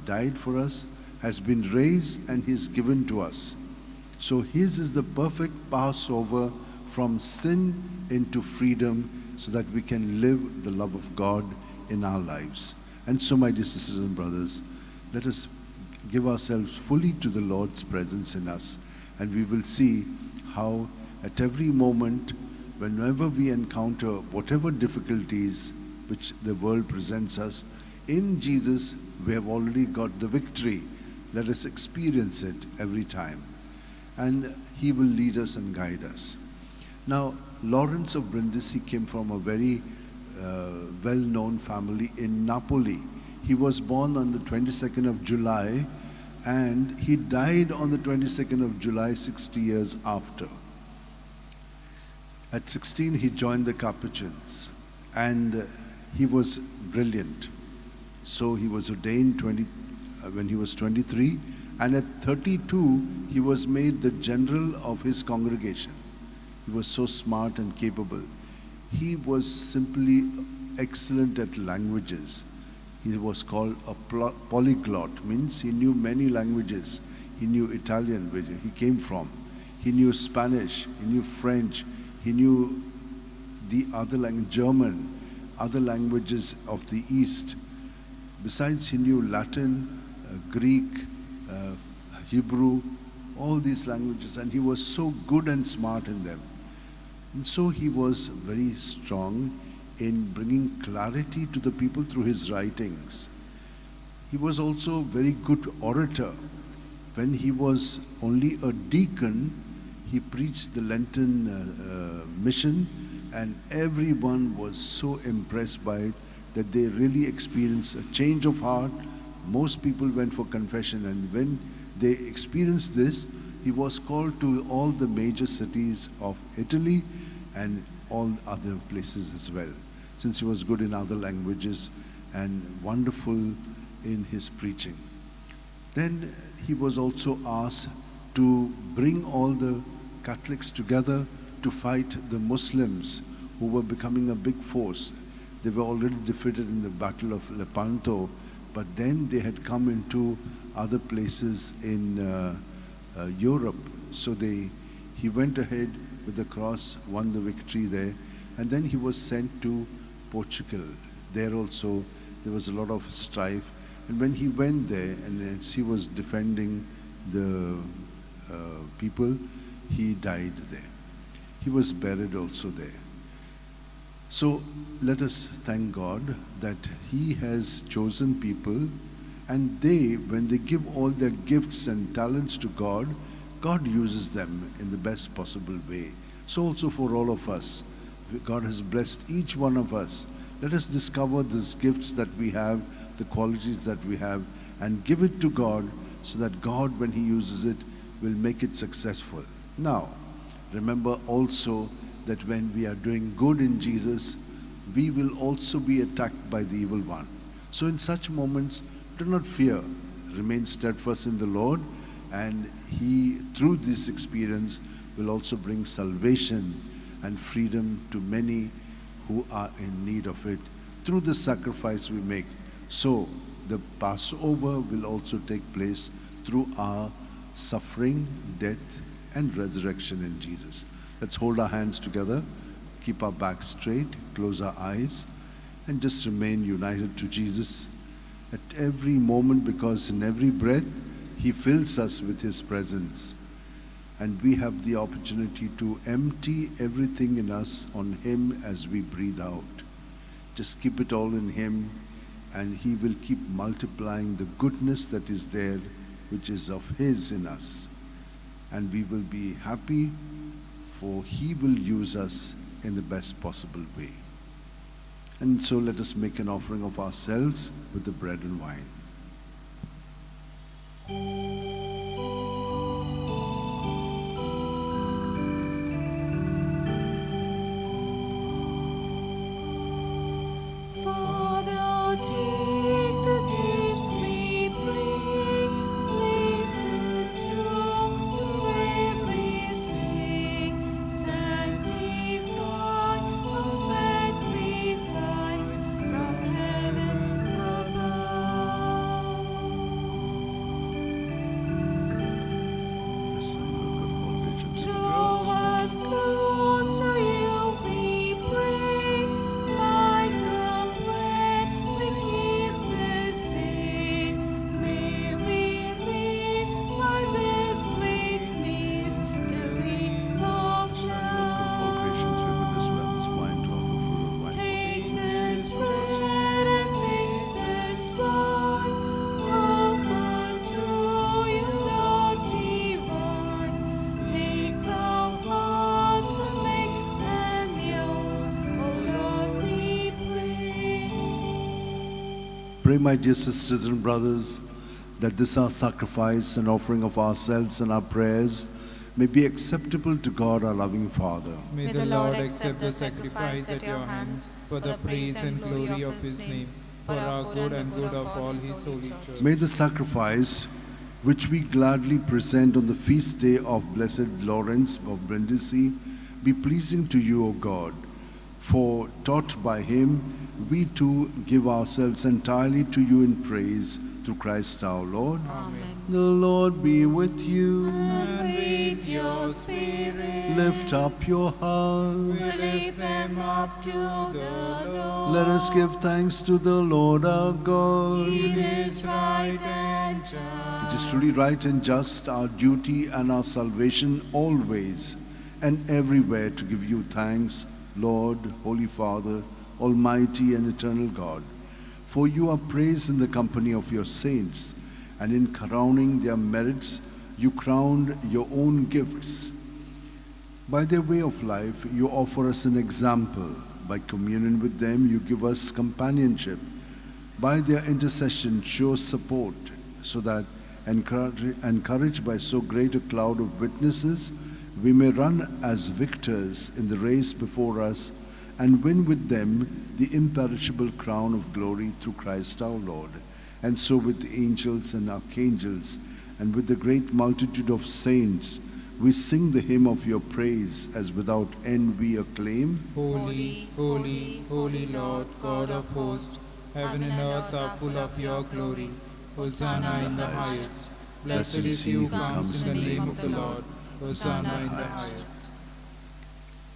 died for us, has been raised, and he is given to us. So his is the perfect Passover from sin into freedom so that we can live the love of God in our lives. And so, my dear sisters and brothers, let us give ourselves fully to the Lord's presence in us, and we will see how at every moment, whenever we encounter whatever difficulties which the world presents us, in Jesus we have already got the victory. Let us experience it every time, and he will lead us and guide us. Now, Lawrence of Brindisi came from a very well-known family in Napoli. He was born on the 22nd of July, and he died on the 22nd of July 60 years after. At 16, he joined the Capuchins, and he was brilliant. So he was ordained when he was 23, and at 32, he was made the general of his congregation. He was so smart and capable. He was simply excellent at languages. He was called a polyglot, means he knew many languages. He knew Italian, where he came from. He knew Spanish, he knew French, he knew the other language, German, other languages of the East. Besides, he knew Latin, Greek, Hebrew, all these languages, and he was so good and smart in them. And so he was very strong in bringing clarity to the people through his writings. He was also a very good orator. When he was only a deacon, he preached the Lenten mission, and everyone was so impressed by it that they really experienced a change of heart. Most people went for confession, and when they experienced this, he was called to all the major cities of Italy and all other places as well, since he was good in other languages and wonderful in his preaching. Then he was also asked to bring all the Catholics together to fight the Muslims who were becoming a big force. They were already defeated in the Battle of Lepanto, but then they had come into other places in Europe. So he went ahead with the cross, won the victory there, and then he was sent to Portugal. There also there was a lot of strife, and when he went there and as he was defending the people, he died there. He was buried also there. So let us thank God that he has chosen people, and they, when they give all their gifts and talents to God, God uses them in the best possible way. So also for all of us, God has blessed each one of us Let us discover these gifts that we have, the qualities that we have, and give it to God so that God, when He uses it, will make it successful. Now, remember also that when we are doing good in Jesus, we will also be attacked by the evil one. So in such moments, do not fear. Remain steadfast in the Lord, and He, through this experience, will also bring salvation and freedom to many who are in need of it through the sacrifice we make. So the Passover will also take place through our suffering, death, and resurrection in Jesus. Let's hold our hands together, keep our backs straight, close our eyes, and just remain united to Jesus at every moment, because in every breath He fills us with His presence. And we have the opportunity to empty everything in us on Him as we breathe out. Just keep it all in Him, and He will keep multiplying the goodness that is there, which is of His in us. And we will be happy, for He will use us in the best possible way. And so let us make an offering of ourselves with the bread and wine. Father, take the gifts we bring, listen to the prayer we sing, sanctify our sacrifice from heaven above. Draw us close to you, we pray. By the bread we give this day, may we live by this sweet mystery of love. Take this bread and take this wine, offer to you, Lord divine. Take the hearts and make them yours, O Lord, we pray. Pray, my dear sisters and brothers, that this our sacrifice and offering of ourselves and our prayers may be acceptable to God, our loving Father. May the Lord accept the sacrifice at your hands for the praise and glory of His name, for our good and good of all His holy church. May the sacrifice which we gladly present on the feast day of Blessed Lawrence of Brindisi be pleasing to you, O God. For taught by him, we too give ourselves entirely to you in praise through Christ our Lord. Amen. The Lord be with you. And with your spirit, Lift up your hearts. lift them up to the Lord. Let us give thanks to the Lord our God. It is right and just. It is truly right and just, our duty and our salvation always and everywhere to give you thanks, Lord, Holy Father, Almighty and eternal God. For you are praised in the company of your saints, and in crowning their merits, you crowned your own gifts. By their way of life, you offer us an example. By communion with them, you give us companionship. By their intercession, show support, so that, encouraged by so great a cloud of witnesses, we may run as victors in the race before us and win with them the imperishable crown of glory through Christ our Lord. And so with the angels and archangels and with the great multitude of saints, we sing the hymn of your praise as without end we acclaim. Holy, holy, holy Lord, God of hosts, heaven and earth are full of your glory. Hosanna in the highest. Blessed is he who comes in the name of the Lord. Hosanna in the highest.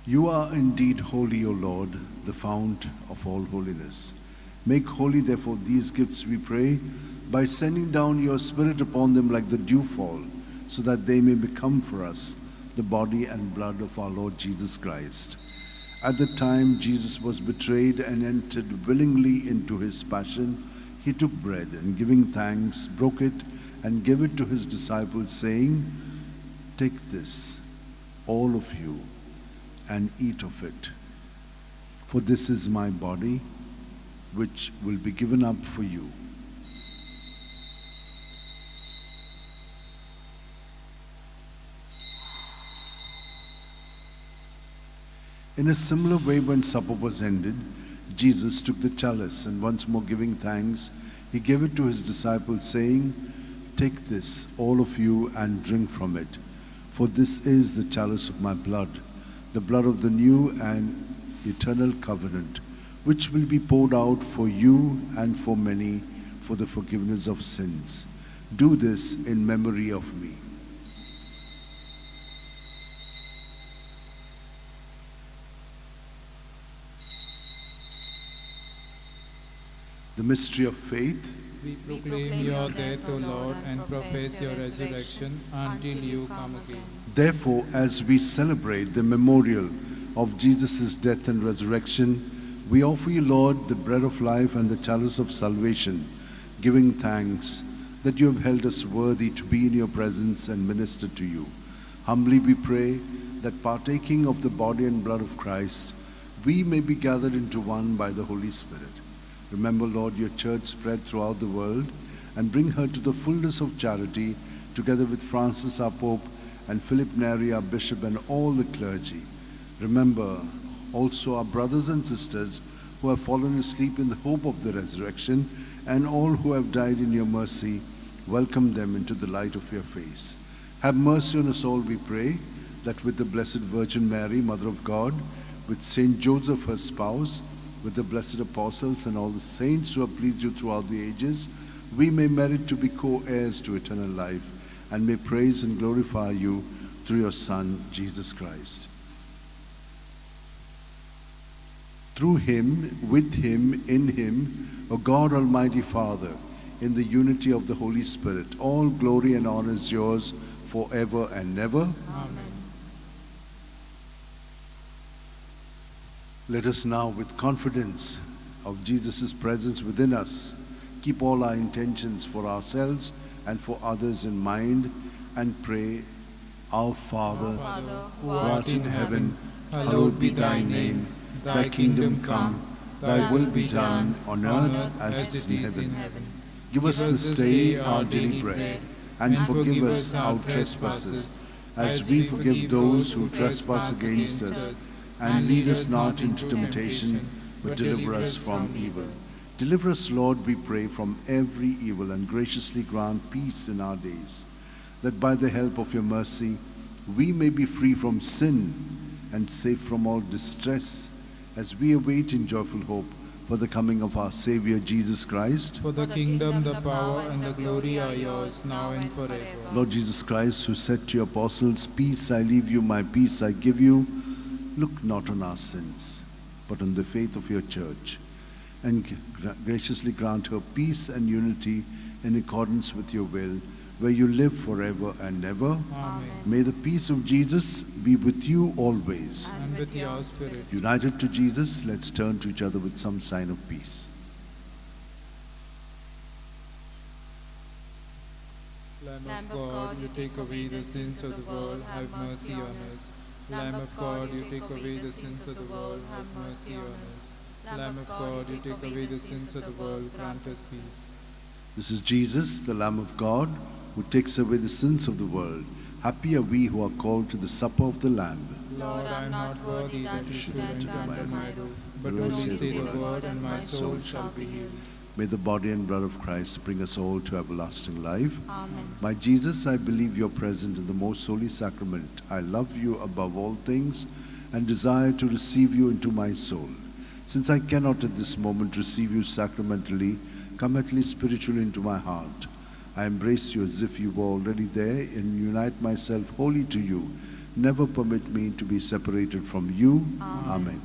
You are indeed holy, O Lord, the fount of all holiness. Make holy, therefore, these gifts, we pray, by sending down your Spirit upon them like the dewfall, so that they may become for us the body and blood of our Lord Jesus Christ. At the time Jesus was betrayed and entered willingly into his passion, he took bread and giving thanks, broke it and gave it to his disciples, saying, "Take this, all of you, and eat of it. For this is my body, which will be given up for you. In a similar way, when supper was ended, Jesus took the chalice, and once more giving thanks, he gave it to his disciples, saying, "Take this, all of you, and drink from it. For this is the chalice of my blood, the blood of the new and eternal covenant, which will be poured out for you and for many for the forgiveness of sins. Do this in memory of me." The mystery of faith. We proclaim your death, O Lord, and profess your resurrection until you come again. Therefore, as we celebrate the memorial of Jesus' death and resurrection, we offer you, Lord, the bread of life and the chalice of salvation, giving thanks that you have held us worthy to be in your presence and minister to you. Humbly we pray that partaking of the body and blood of Christ, we may be gathered into one by the Holy Spirit. Remember, Lord, your church spread throughout the world, and bring her to the fullness of charity, together with Francis our Pope and Philip Neri our Bishop and all the clergy. Remember also our brothers and sisters who have fallen asleep in the hope of the resurrection, and all who have died in your mercy. Welcome them into the light of your face. Have mercy on us all, we pray, that with the Blessed Virgin Mary, Mother of God, with Saint Joseph, her spouse, with the blessed apostles and all the saints who have pleased you throughout the ages, we may merit to be co-heirs to eternal life, and may praise and glorify you through your Son, Jesus Christ. Through him, with him, in him, O God Almighty Father, in the unity of the Holy Spirit, all glory and honor is yours forever and ever. Amen. Let us now, with confidence of Jesus' presence within us, keep all our intentions for ourselves and for others in mind, and pray, Our Father, who art in heaven, hallowed be thy name. Thy kingdom come, thy will be done on earth as it is in heaven. Give us this day our daily bread, and forgive us our trespasses, as we forgive those who trespass against us. And lead us not into temptation, but deliver us from evil. Deliver us, Lord, we pray, from every evil, and graciously grant peace in our days, that by the help of your mercy we may be free from sin and safe from all distress, as we await in joyful hope for the coming of our Savior Jesus Christ. For the kingdom, the power, and the glory are yours, now and forever. Lord Jesus Christ, who said to your apostles, "Peace I leave you, my peace I give you," look not on our sins, but on the faith of your church, and graciously grant her peace and unity in accordance with your will, where you live forever and ever. Amen. May the peace of Jesus be with you always. And with your spirit. United to Jesus, let's turn to each other with some sign of peace. Lamb of God, you take away the sins of the world, have mercy on us. Lamb of God, you take away the sins of the world, have mercy on us. Lamb of God, you take away the sins of the world, grant us peace. This is Jesus, the Lamb of God, who takes away the sins of the world. Happy are we who are called to the supper of the Lamb. Lord, I am not worthy that you should enter under my roof, but only say the word, and my soul shall be healed. May the body and blood of Christ bring us all to everlasting life. Amen. My Jesus, I believe you're present in the most holy sacrament. I love you above all things and desire to receive you into my soul. Since I cannot at this moment receive you sacramentally, come at least spiritually into my heart. I embrace you as if you were already there and unite myself wholly to you. Never permit me to be separated from you. Amen.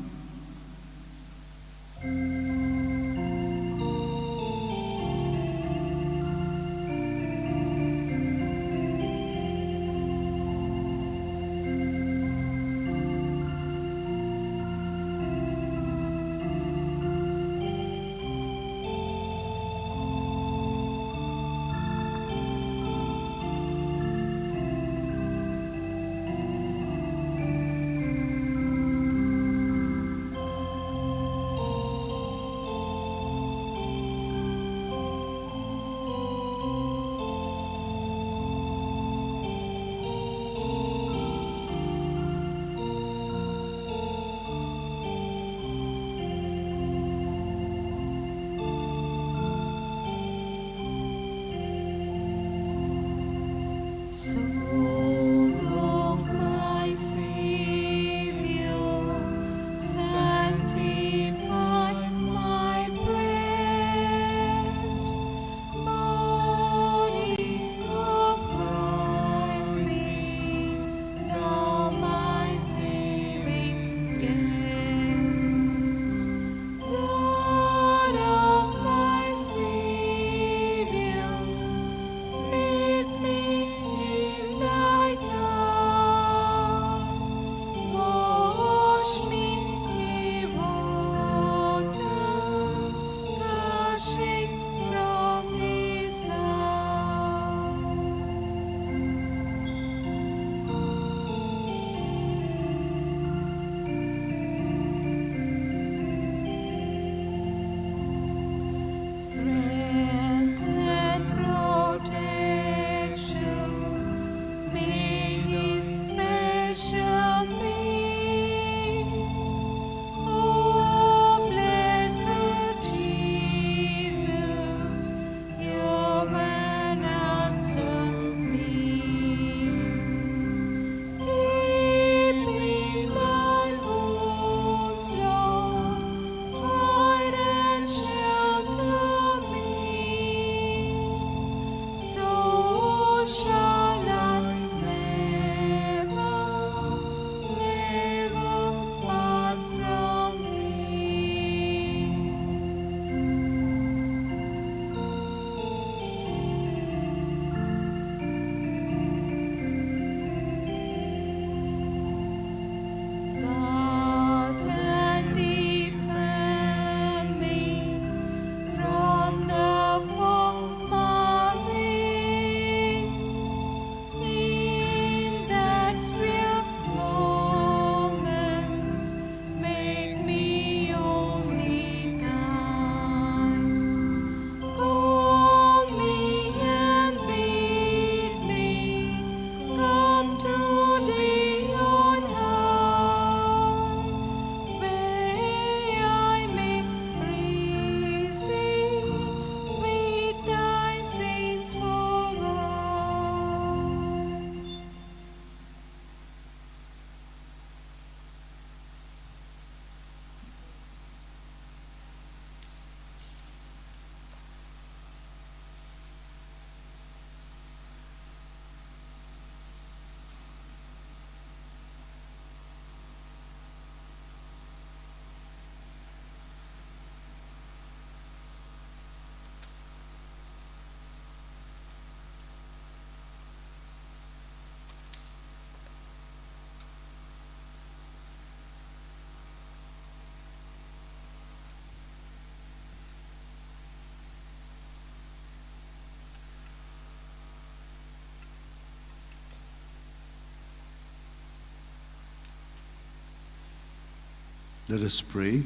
Let us pray.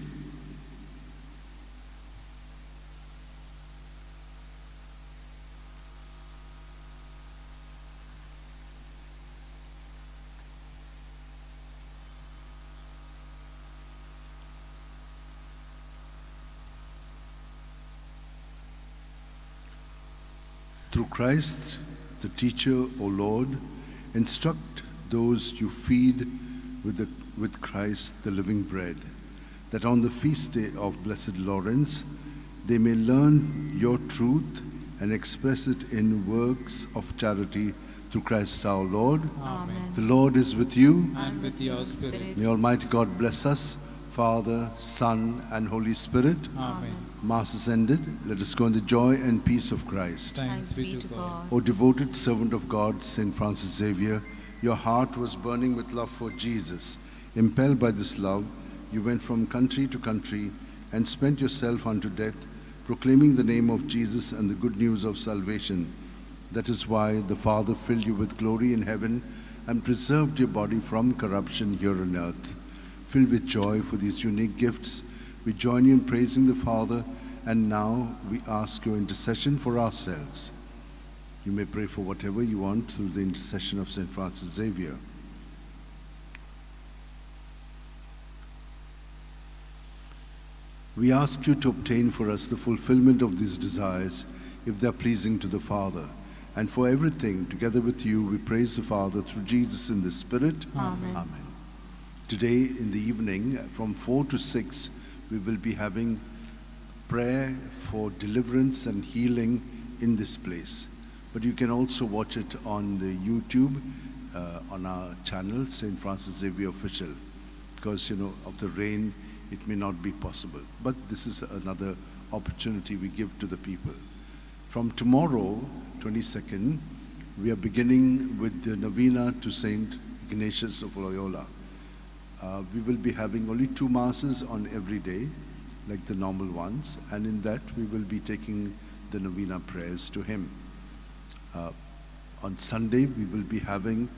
Through Christ, the teacher, O Lord, instruct those you feed with Christ, the living bread, that on the feast day of Blessed Lawrence, they may learn your truth and express it in works of charity through Christ our Lord. Amen. The Lord is with you. And with your spirit. May Almighty God bless us, Father, Son, and Holy Spirit. Amen. Mass is ended. Let us go in the joy and peace of Christ. Thanks be to God. O devoted servant of God, Saint Francis Xavier, your heart was burning with love for Jesus. Impelled by this love, you went from country to country and spent yourself unto death, proclaiming the name of Jesus and the good news of salvation. That is why the Father filled you with glory in heaven and preserved your body from corruption here on earth. Filled with joy for these unique gifts, we join you in praising the Father, and now we ask your intercession for ourselves. You may pray for whatever you want through the intercession of St. Francis Xavier. We ask you to obtain for us the fulfillment of these desires, if they are pleasing to the Father. And for everything, together with you, we praise the Father through Jesus in the Spirit. Amen. Amen. Today in the evening, from 4 to 6, we will be having prayer for deliverance and healing in this place. But you can also watch it on the YouTube, on our channel, St. Francis Xavier Official. Because, of the rain, it may not be possible. But this is another opportunity we give to the people. From tomorrow, 22nd, we are beginning with the novena to St. Ignatius of Loyola. We will be having only 2 masses on every day, like the normal ones, and in that we will be taking the novena prayers to him. On Sunday, we will be having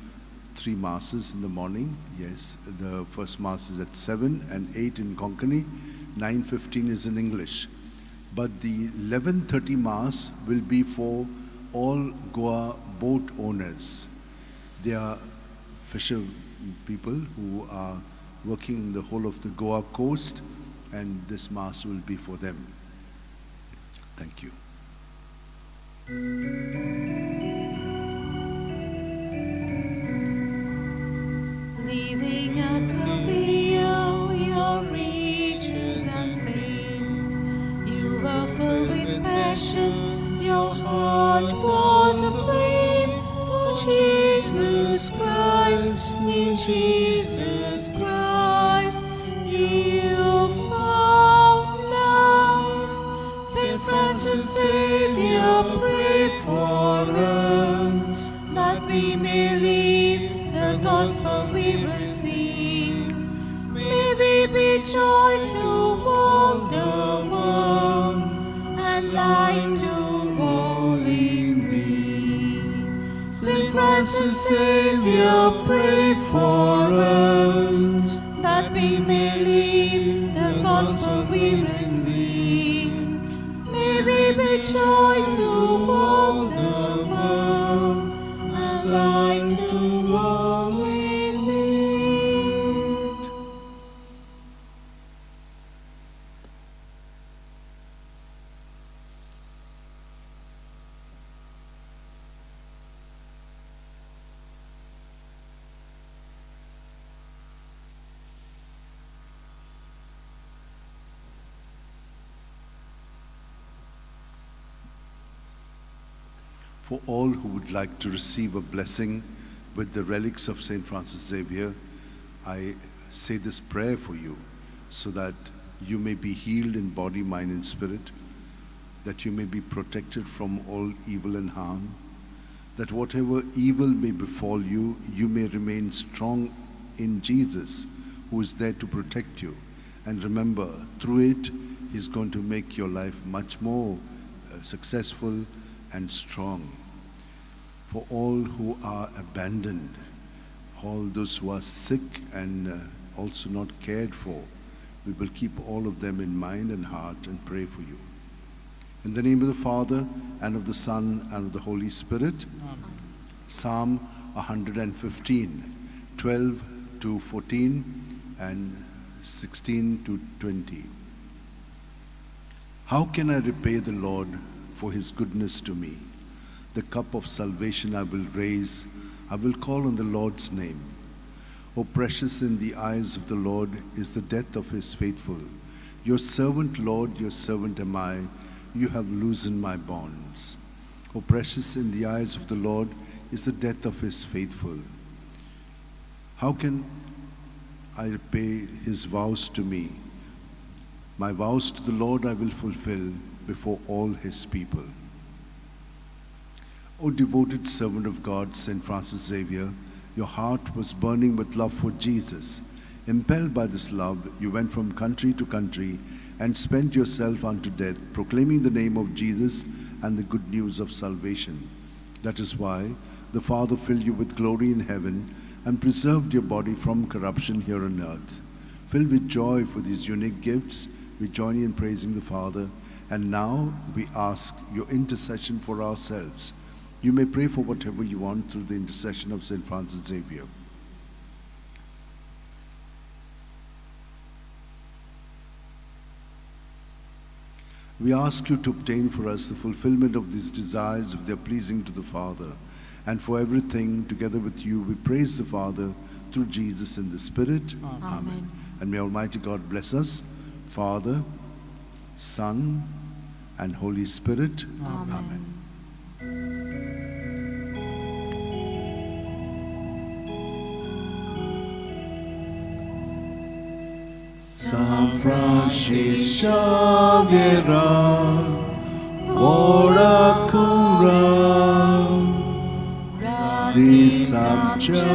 3 masses in the morning. Yes, the first mass is at 7 and 8 in Konkani, 9:15 is in English. But the 11:30 mass will be for all Goa boat owners. They are fisher people who are working in the whole of the Goa coast, and this mass will be for them. Thank you. Leaving at Korea your riches and fame, you were filled with passion, your heart was aflame for Jesus Christ. In Jesus Christ you found life. Saint Francis Xavier, pray for us, that we may live the gospel we receive. May we be joy to all the world, and light to all in thee. Saint Francis Xavier, pray for us, that we may live the gospel we receive. May we be joy to all the world, and light to all in need. For all who would like to receive a blessing with the relics of St. Francis Xavier, I say this prayer for you, so that you may be healed in body, mind, and spirit, that you may be protected from all evil and harm, that whatever evil may befall you, you may remain strong in Jesus, who is there to protect you. And remember, through it, He's going to make your life much more successful and strong. For all who are abandoned, all those who are sick and also not cared for, we will keep all of them in mind and heart and pray for you. In the name of the Father, and of the Son, and of the Holy Spirit. Amen. Psalm 115, 12 to 14 and 16 to 20. How can I repay the Lord for his goodness to me? The cup of salvation I will raise. I will call on the Lord's name. O precious in the eyes of the Lord is the death of his faithful. Your servant, Lord, your servant am I. You have loosened my bonds. O precious in the eyes of the Lord is the death of his faithful. How can I repay his vows to me? My vows to the Lord I will fulfill before all his people. O devoted servant of God, St. Francis Xavier, your heart was burning with love for Jesus. Impelled by this love, you went from country to country and spent yourself unto death, proclaiming the name of Jesus and the good news of salvation. That is why the Father filled you with glory in heaven and preserved your body from corruption here on earth. Filled with joy for these unique gifts, we join you in praising the Father, and now we ask your intercession for ourselves. You may pray for whatever you want through the intercession of St. Francis Xavier. We ask you to obtain for us the fulfillment of these desires if they are pleasing to the Father. And for everything, together with you, we praise the Father through Jesus in the Spirit. Amen. And may Almighty God bless us, Father, Son, and Holy Spirit. Amen. San Francis Xavier, ora cura di Samchamoga,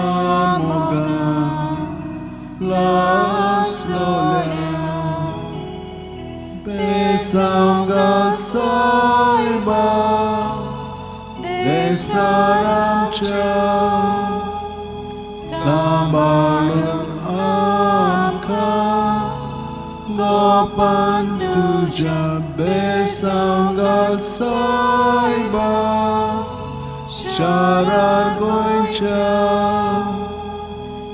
las lola, besamgal saiba, de saramcha, sambalun amka. Gopan tuja besangal saiba, sharar goicha,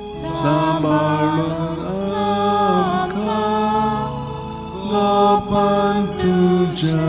sambalun amka. Gopan tuja